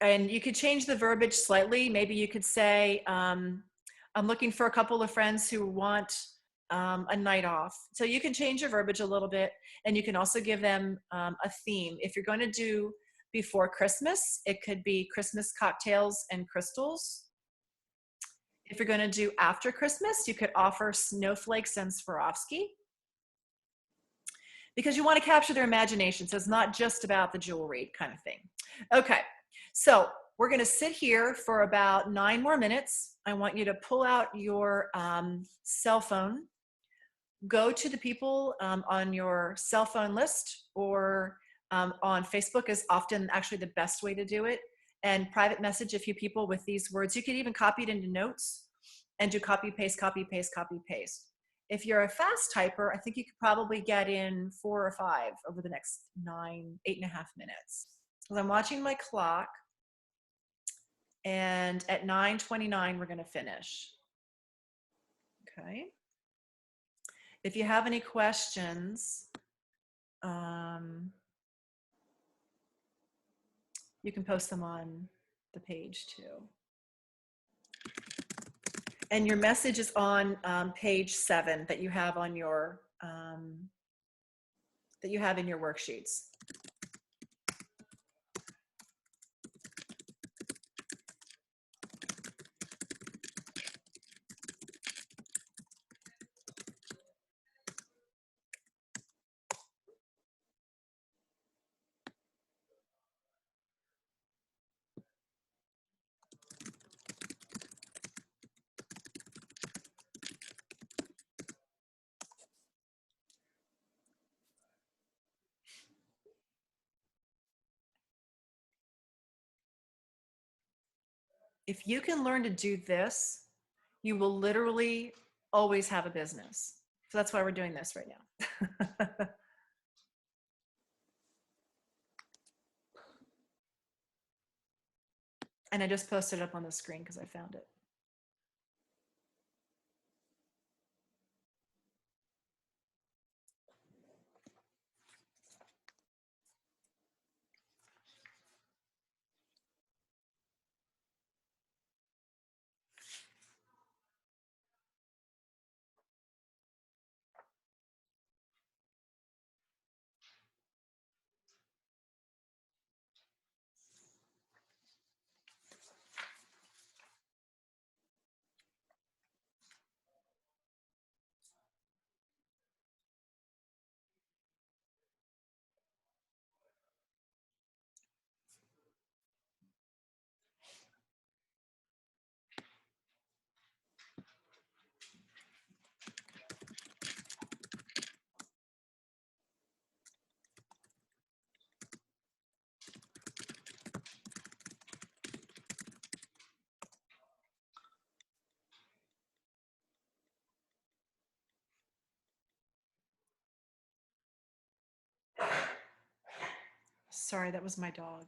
And you could change the verbiage slightly. Maybe you could say, I'm looking for a couple of friends who want a night off. So you can change your verbiage a little bit, and you can also give them a theme. If you're going to do before Christmas, it could be Christmas cocktails and crystals. If you're going to do after Christmas, you could offer snowflakes and Swarovski, because you want to capture their imagination. So it's not just about the jewelry kind of thing. Okay, so we're going to sit here for about 9 more minutes. I want you to pull out your cell phone, go to the people on your cell phone list, or on Facebook is often actually the best way to do it, and private message a few people with these words. You could even copy it into notes and do copy, paste, copy, paste, copy, paste. If you're a fast typer, I think you could probably get in 4 or 5 over the next 8.5 minutes. Because I'm watching my clock, and at 9:29, we're going to finish. Okay. If you have any questions, you can post them on the page too. And your message is on page 7 that you have on your that you have in your worksheets. If you can learn to do this, you will literally always have a business. So that's why we're doing this right now. And I just posted it up on the screen because I found it. Sorry, that was my dog.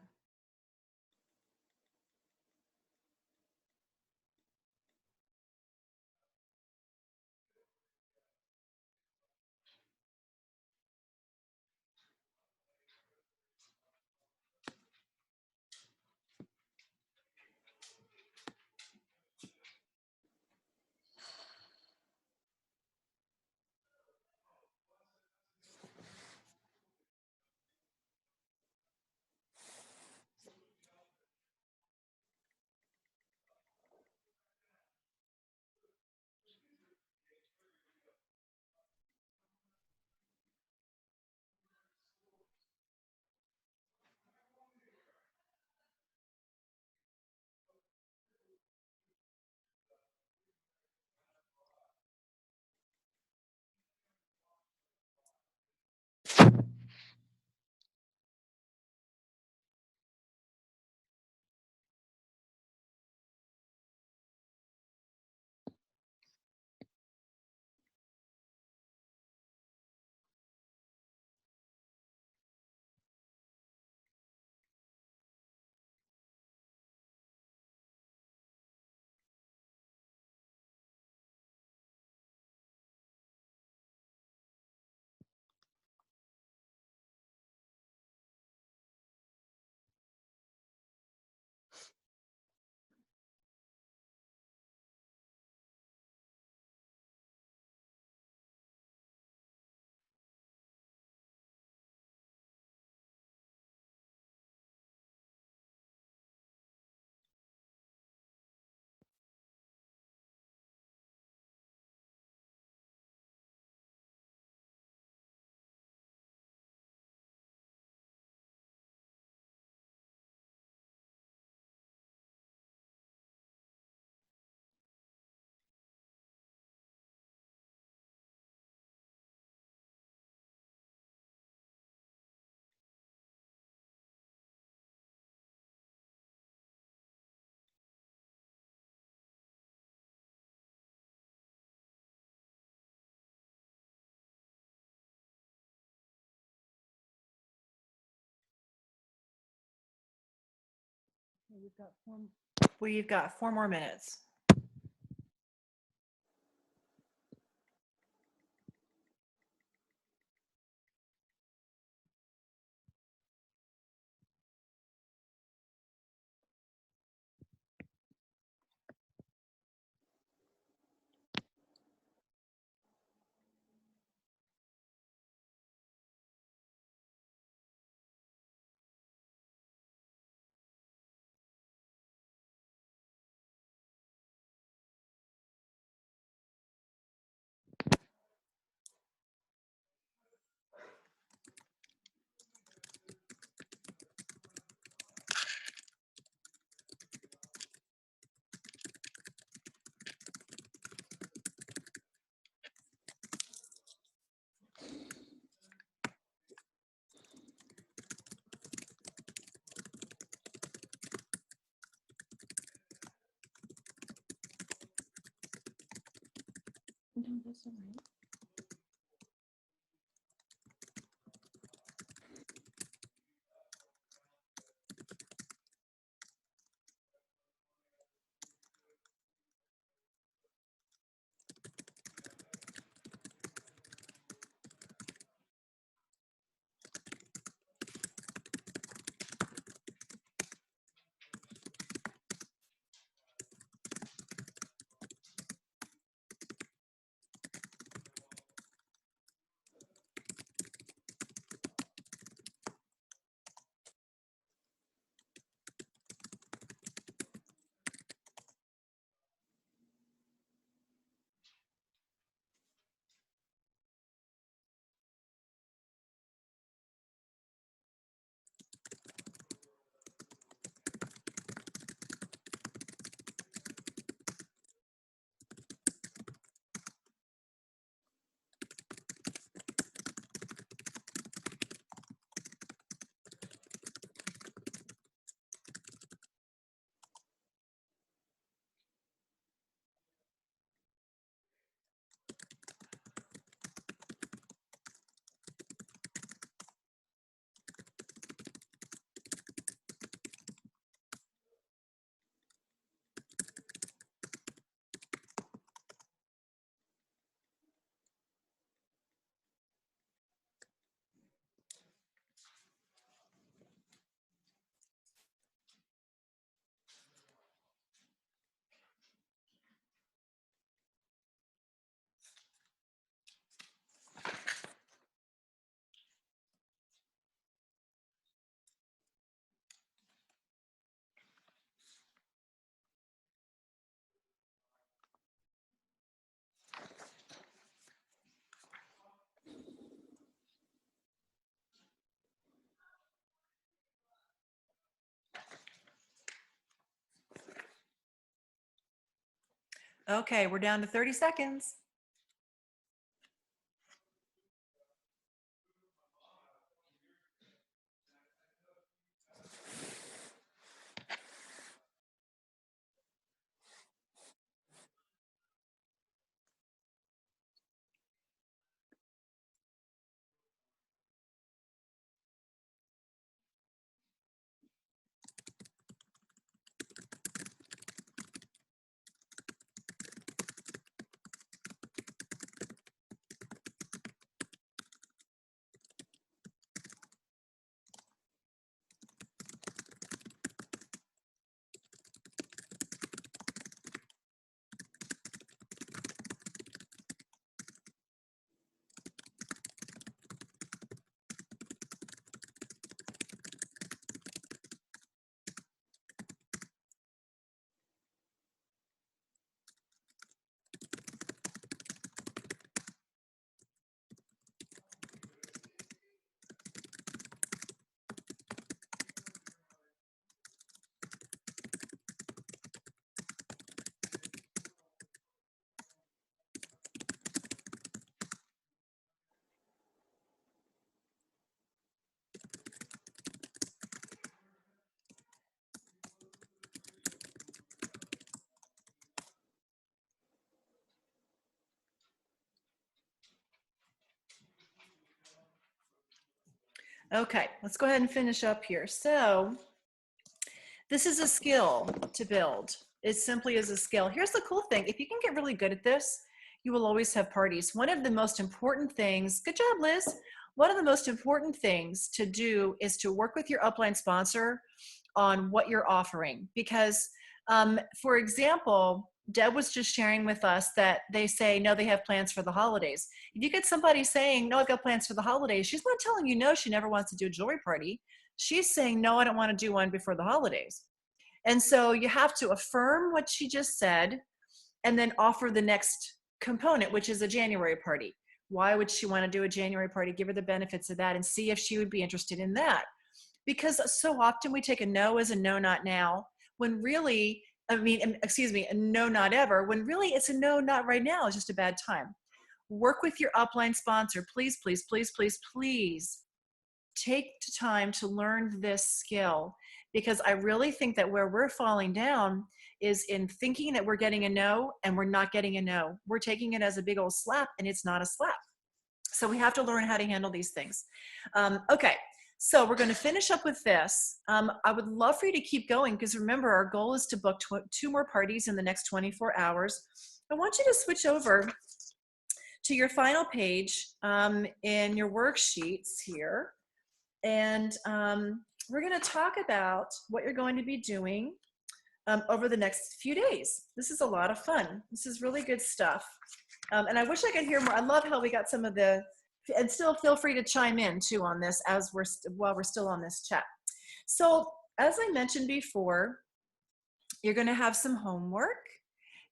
We've got 4 more minutes. down this way. Okay, we're down to 30 seconds. Okay, let's go ahead and finish up here. So this is a skill to build. It simply is a skill. Here's the cool thing. If you can get really good at this, you will always have parties. One of the most important things, good job, Liz. One of the most important things to do is to work with your upline sponsor on what you're offering. Because, for example, Deb was just sharing with us that they say, no, they have plans for the holidays. If you get somebody saying, no, I've got plans for the holidays, she's not telling you no, she never wants to do a jewelry party. She's saying, no, I don't want to do one before the holidays. And so you have to affirm what she just said and then offer the next component, which is a January party. Why would she want to do a January party? Give her the benefits of that and see if she would be interested in that. Because so often we take a no as a no, not now, when really, excuse me, a no, not ever, when really it's a no, not right now. It's just a bad time. Work with your upline sponsor. Please, please, please, please, please take time to learn this skill, because I really think that where we're falling down is in thinking that we're getting a no and we're not getting a no. We're taking it as a big old slap, and it's not a slap. So we have to learn how to handle these things. Okay, so we're going to finish up with this. I would love for you to keep going, because remember, our goal is to book 2 more parties in the next 24 hours. I want you to switch over to your final page in your worksheets here. And we're going to talk about what you're going to be doing over the next few days. This is a lot of fun. This is really good stuff. And I wish I could hear more. I love how we got some of the, and still feel free to chime in too on this as while we're still on this chat. So as I mentioned before, you're going to have some homework.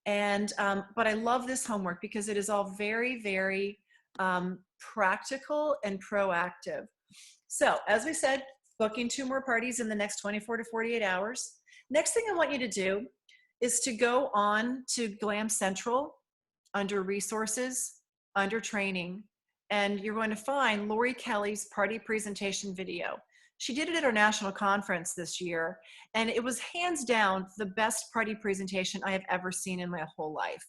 And but I love this homework because it is all very, very practical and proactive. So as we said, booking 2 more parties in the next 24 to 48 hours. Next thing I want you to do is to go on to Glam Central under resources, under training, and you're going to find Lori Kelly's party presentation video. She did it at our national conference this year, and it was hands down the best party presentation I have ever seen in my whole life.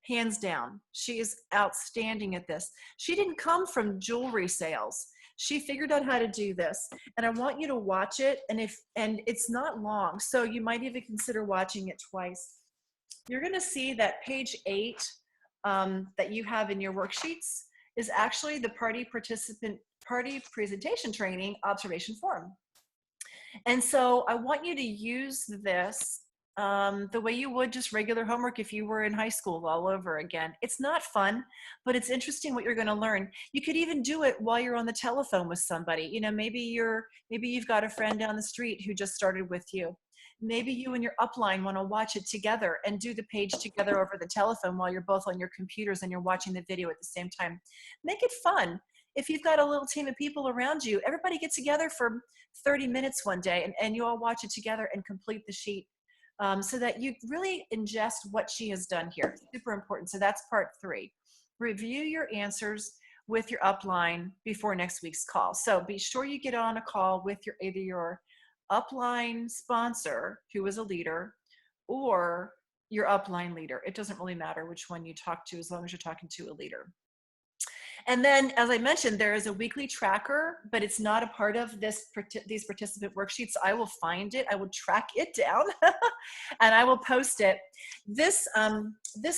Hands down. She is outstanding at this. She didn't come from jewelry sales. She figured out how to do this, and I want you to watch it. And it's not long, so you might even consider watching it twice. You're going to see that page 8 that you have in your worksheets is actually the party presentation training observation form. And so I want you to use this the way you would just regular homework if you were in high school all over again. It's not fun, but it's interesting what you're going to learn. You could even do it while you're on the telephone with somebody. You know, maybe you've got a friend down the street who just started with you. Maybe you and your upline want to watch it together and do the page together over the telephone while you're both on your computers and you're watching the video at the same time. Make it fun. If you've got a little team of people around you, everybody get together for 30 minutes one day and you all watch it together and complete the sheet. So that you really ingest what she has done here. Super important. So that's part 3. Review your answers with your upline before next week's call. So be sure you get on a call with either your upline sponsor, who is a leader, or your upline leader. It doesn't really matter which one you talk to, as long as you're talking to a leader. And then, as I mentioned, there is a weekly tracker, but it's not a part of these participant worksheets. I will find it, I will track it down, and I will post it. This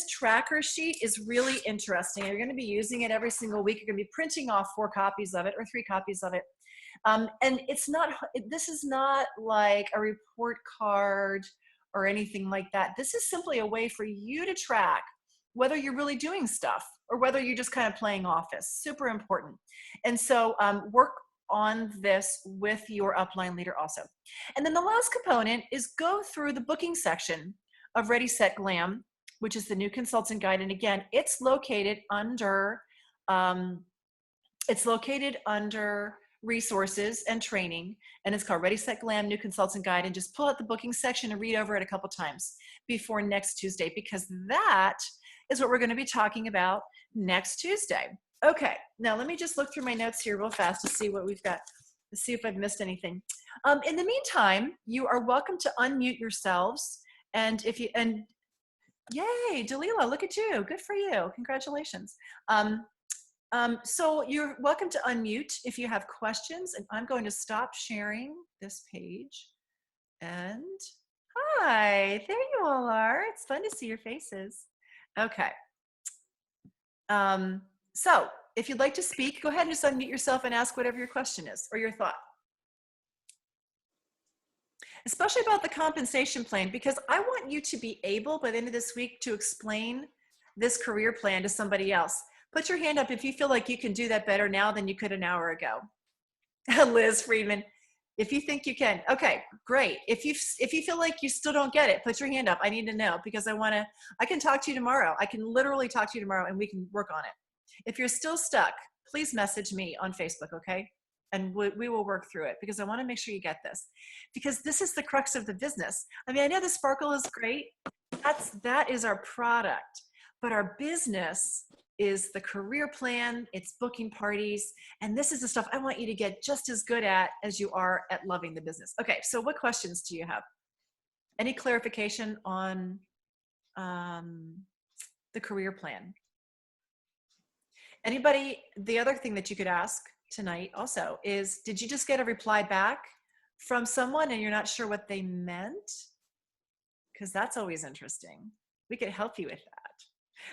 tracker sheet is really interesting. You're going to be using it every single week. You're going to be printing off 4 copies of it or 3 copies of it. And this is not like a report card or anything like that. This is simply a way for you to track whether you're really doing stuff or whether you're just kind of playing office. Super important. And so work on this with your upline leader also. And then the last component is go through the booking section of Ready, Set, Glam, which is the new consultant guide. And again, it's located under resources and training, and it's called Ready, Set, Glam, New Consultant Guide. And just pull out the booking section and read over it a couple times before next Tuesday, because that is what we're going to be talking about next Tuesday. Okay, now let me just look through my notes here real fast to see what we've got, to see if I've missed anything. In the meantime, you are welcome to unmute yourselves, and yay, Dalila, look at you, good for you, congratulations. So you're welcome to unmute if you have questions, and I'm going to stop sharing this page. And hi, there you all are. It's fun to see your faces. Okay. So if you'd like to speak, go ahead and just unmute yourself and ask whatever your question is or your thought. Especially about the compensation plan, because I want you to be able by the end of this week to explain this career plan to somebody else. Put your hand up if you feel like you can do that better now than you could an hour ago. Liz Friedman, if you think you can. Okay, great. If you feel like you still don't get it, put your hand up. I need to know, because I can talk to you tomorrow. I can literally talk to you tomorrow and we can work on it. If you're still stuck, please message me on Facebook, okay? And we will work through it, because I want to make sure you get this, because this is the crux of the business. I mean, I know the sparkle is great. That is our product, but our business is the career plan, it's booking parties, and this is the stuff I want you to get just as good at as you are at loving the business. Okay, so what questions do you have? Any clarification on the career plan? Anybody, the other thing that you could ask tonight also is, did you just get a reply back from someone and you're not sure what they meant? Because that's always interesting. We could help you with that.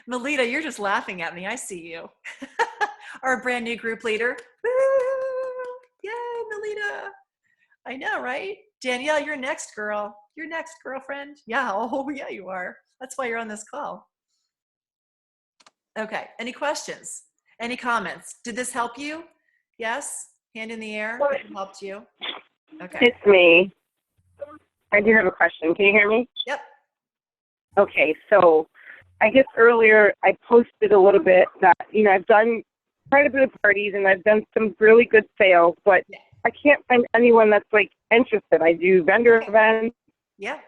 Melita, you're just laughing at me. I see you. Our brand new group leader. Woo! Yay, Melita. I know, right? Danielle, you're next, girl. You're next, girlfriend. Yeah, oh yeah, you are. That's why you're on this call. Okay, any questions? Any comments? Did this help you? Yes? Hand in the air. It helped you. Okay. It's me. I do have a question. Can you hear me? Yep. Okay, so I guess earlier I posted a little bit that, I've done quite a bit of parties and I've done some really good sales, but I can't find anyone that's like interested. I do vendor events. Yeah.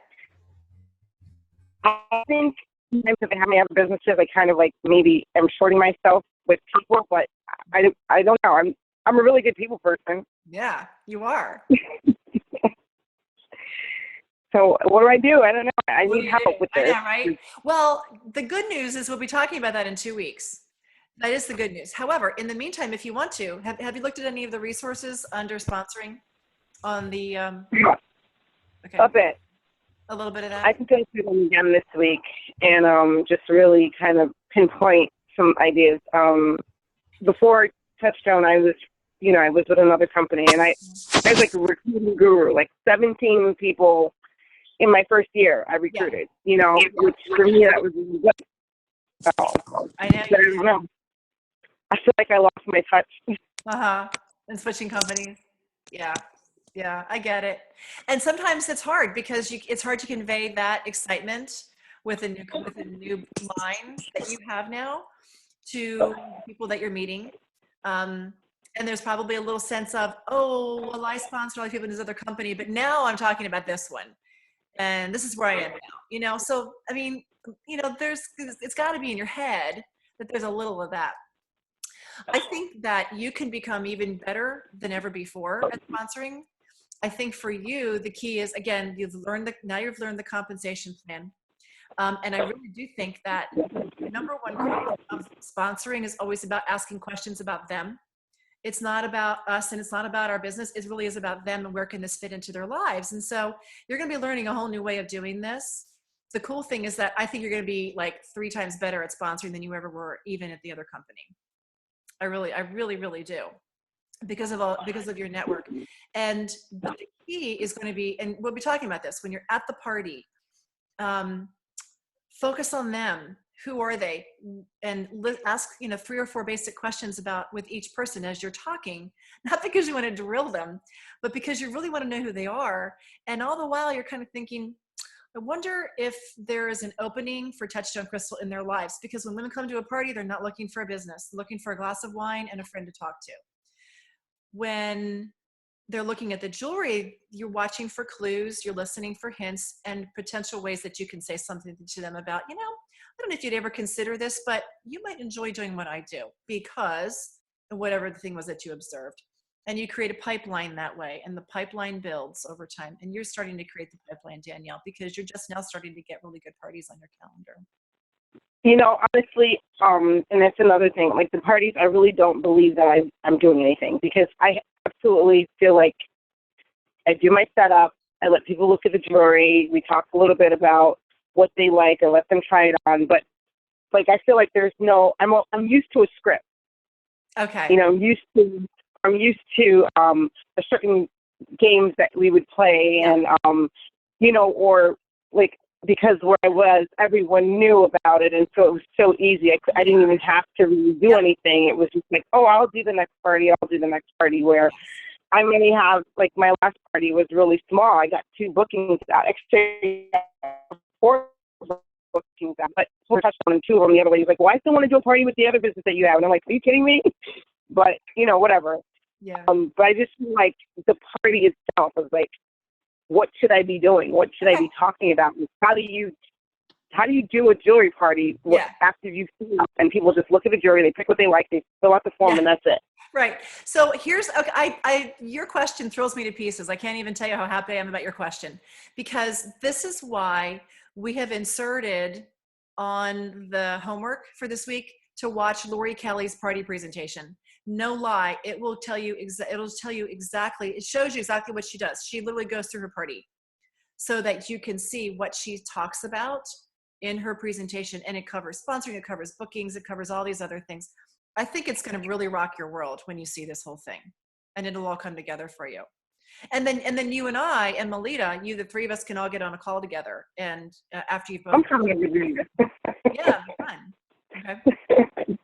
I think if I have businesses, I kind of like maybe am shorting myself with people, but I don't know. I'm a really good people person. Yeah, you are. So what do I do? I don't know. I need help with this. I know, right? Well, the good news is we'll be talking about that in 2 weeks. That is the good news. However, in the meantime, if you want to, have you looked at any of the resources under sponsoring on the, okay. A bit. A little bit of that? I can go through them again this week and just really kind of pinpoint some ideas. Before Touchstone, I was with another company, and I was like a recruiting guru, like 17 people in my first year I recruited, which for me, that was really good. So, I know. I don't know. I feel like I lost my touch. And switching companies. Yeah. Yeah, I get it. And sometimes it's hard because it's hard to convey that excitement with a new line that you have now to people that you're meeting. And there's probably a little sense of, oh, well, I sponsored all these people in this other company, but now I'm talking about this one. And this is where I am now, So, I mean, it's got to be in your head that there's a little of that. I think that you can become even better than ever before at sponsoring. I think for you, the key is, again, you've learned the compensation plan. And I really do think that the number one goal of sponsoring is always about asking questions about them. It's not about us and it's not about our business. It really is about them and where can this fit into their lives. And so you're going to be learning a whole new way of doing this. The cool thing is that I think you're going to be like 3 times better at sponsoring than you ever were, even at the other company. I really, really do. Because of your network. And the key is going to be, and we'll be talking about this when you're at the party, focus on them. Who are they? And ask 3 or 4 basic questions with each person as you're talking, not because you want to drill them, but because you really want to know who they are. And all the while you're kind of thinking, I wonder if there is an opening for Touchstone Crystal in their lives, because when women come to a party, they're not looking for a business, they're looking for a glass of wine and a friend to talk to. When they're looking at the jewelry, you're watching for clues, you're listening for hints and potential ways that you can say something to them about, I don't know if you'd ever consider this, but you might enjoy doing what I do because whatever the thing was that you observed. And you create a pipeline that way, and the pipeline builds over time. And you're starting to create the pipeline, Danielle, because you're just now starting to get really good parties on your calendar. Honestly, and that's another thing, like the parties, I really don't believe that I'm doing anything, because I absolutely feel like I do my setup, I let people look at the jewelry, we talk a little bit about what they like, or let them try it on, but like I feel like there's I'm used to a script. Okay. I'm used to a certain games that we would play, and or like, because where I was, everyone knew about it, and so it was so easy. I didn't even have to really do anything. It was just like, oh, I'll do the next party, where I may have, like, my last party was really small. I got 2 bookings out, actually 4 bookings out, but 4 Touchstone and 2 of them, the other lady's like, well, I still want to do a party with the other business that you have. And I'm like, are you kidding me? But, whatever. Yeah. But I just feel like the party itself is like, what should I be doing? What should I be talking about? How do you how do you do a jewelry party Yeah. after you've seen it and people just look at the jewelry, they pick what they like, they fill out the form, and that's it? Right. So here's, okay, your question thrills me to pieces. I can't even tell you how happy I am about your question, because this is why we have inserted on the homework for this week to watch Lori Kelly's party presentation. No lie. It will tell you, it'll tell you exactly, it shows you exactly what she does. She literally goes through her party so that you can see what she talks about in her presentation. And it covers sponsoring, it covers bookings, it covers all these other things. I think it's going to really rock your world when you see this whole thing, and it'll all come together for you. And then you and I and Melita, the three of us can all get on a call together. And after you've both, I'm coming to do this. yeah, it'll be fun. Okay.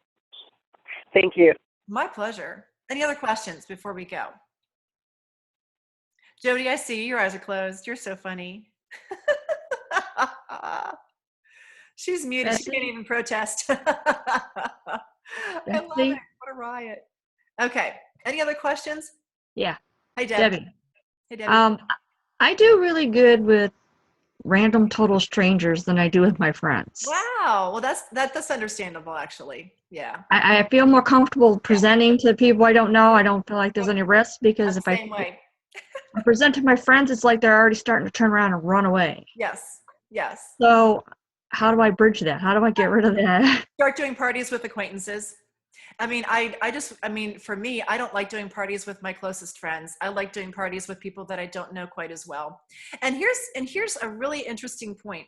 Thank you. My pleasure. Any other questions before we go? Jody, I see you. Your eyes are closed. You're so funny. She's muted. Bessie? She can't even protest. I love it. What a riot. Okay. Any other questions? Yeah. Hi, Debbie. Debbie. Hey, Debbie. I do really good with random total strangers than I do with my friends. Wow. Well, that's understandable, actually. Yeah. I feel more comfortable presenting to people I don't know. I don't feel like there's any risk, because if Same way. I present to my friends, it's like they're already starting to turn around and run away. Yes. Yes. So how do I bridge that? How do I get rid of that? Start doing parties with acquaintances. I mean, for me, I don't like doing parties with my closest friends. I like doing parties with people that I don't know quite as well. And here's a really interesting point.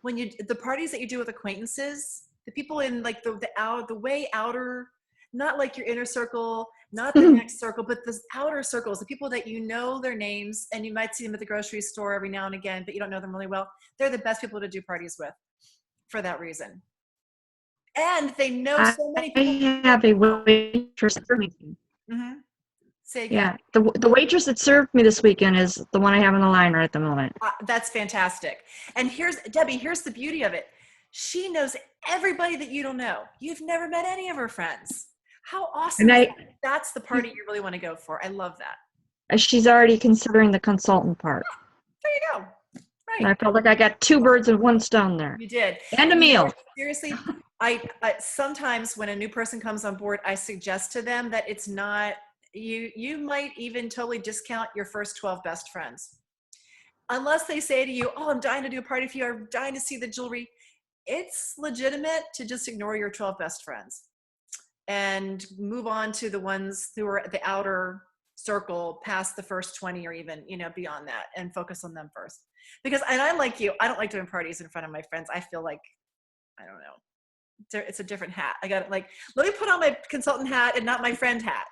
When the parties that you do with acquaintances, the people in like the way outer, not like your inner circle, not the next circle, but the outer circles, the people that you know their names and you might see them at the grocery store every now and again, but you don't know them really well. They're the best people to do parties with for that reason. And they know so many people. I have a waitress. Mm-hmm. Say again. Yeah, the waitress that served me this weekend is the one I have on the line right at the moment. That's fantastic. And here's the beauty of it. She knows everybody that you don't know. You've never met any of her friends. How awesome is that? That's the party you really want to go for. I love that. She's already considering the consultant part. There you go. Right. And I felt like I got 2 birds with 1 stone there. You did. And a meal. Seriously, I sometimes when a new person comes on board, I suggest to them that it's not, you might even totally discount your first 12 best friends. Unless they say to you, oh, I'm dying to do a party for you, I'm dying to see the jewelry. It's legitimate to just ignore your 12 best friends and move on to the ones who are at the outer circle past the first 20 or even, beyond that, and focus on them first. Because, and I'm like you, I don't like doing parties in front of my friends. I feel like, I don't know, it's a different hat. I got let me put on my consultant hat and not my friend hat.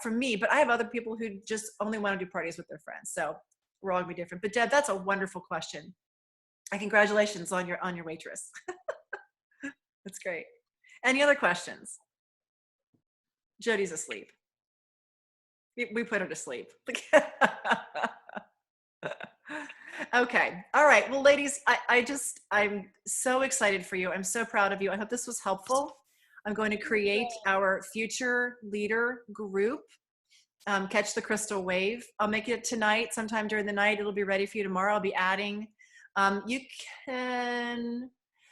For me, but I have other people who just only want to do parties with their friends. So we're all gonna be different. But Deb, that's a wonderful question. Congratulations on your waitress. That's great. Any other questions? Jody's asleep. We put her to sleep. Okay. All right. Well, ladies, I'm so excited for you. I'm so proud of you. I hope this was helpful. I'm going to create our future leader group, Catch the Crystal Wave. I'll make it tonight, sometime during the night. It'll be ready for you tomorrow. I'll be adding. You can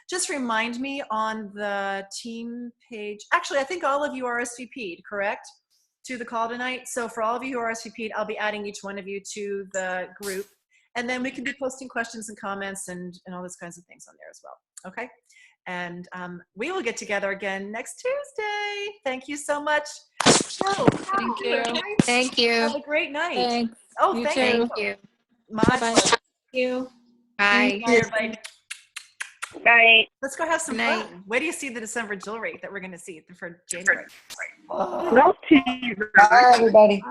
just remind me on the team page. Actually, I think all of you are RSVP'd, correct? To the call tonight. So for all of you who are RSVP'd, I'll be adding each one of you to the group. And then we can be posting questions and comments and all those kinds of things on there as well. Okay. And we will get together again next Tuesday. Thank you so much. Thank you. Thank you. Have a great night. Thanks. Oh, You thank too. you. Thank you. My Bye-bye. pleasure. Thank you. Bye. Bye, everybody. Night. Let's go have some Good night. fun. Where do you see the December jewelry that we're going to see for January? No teaser. Bye, everybody.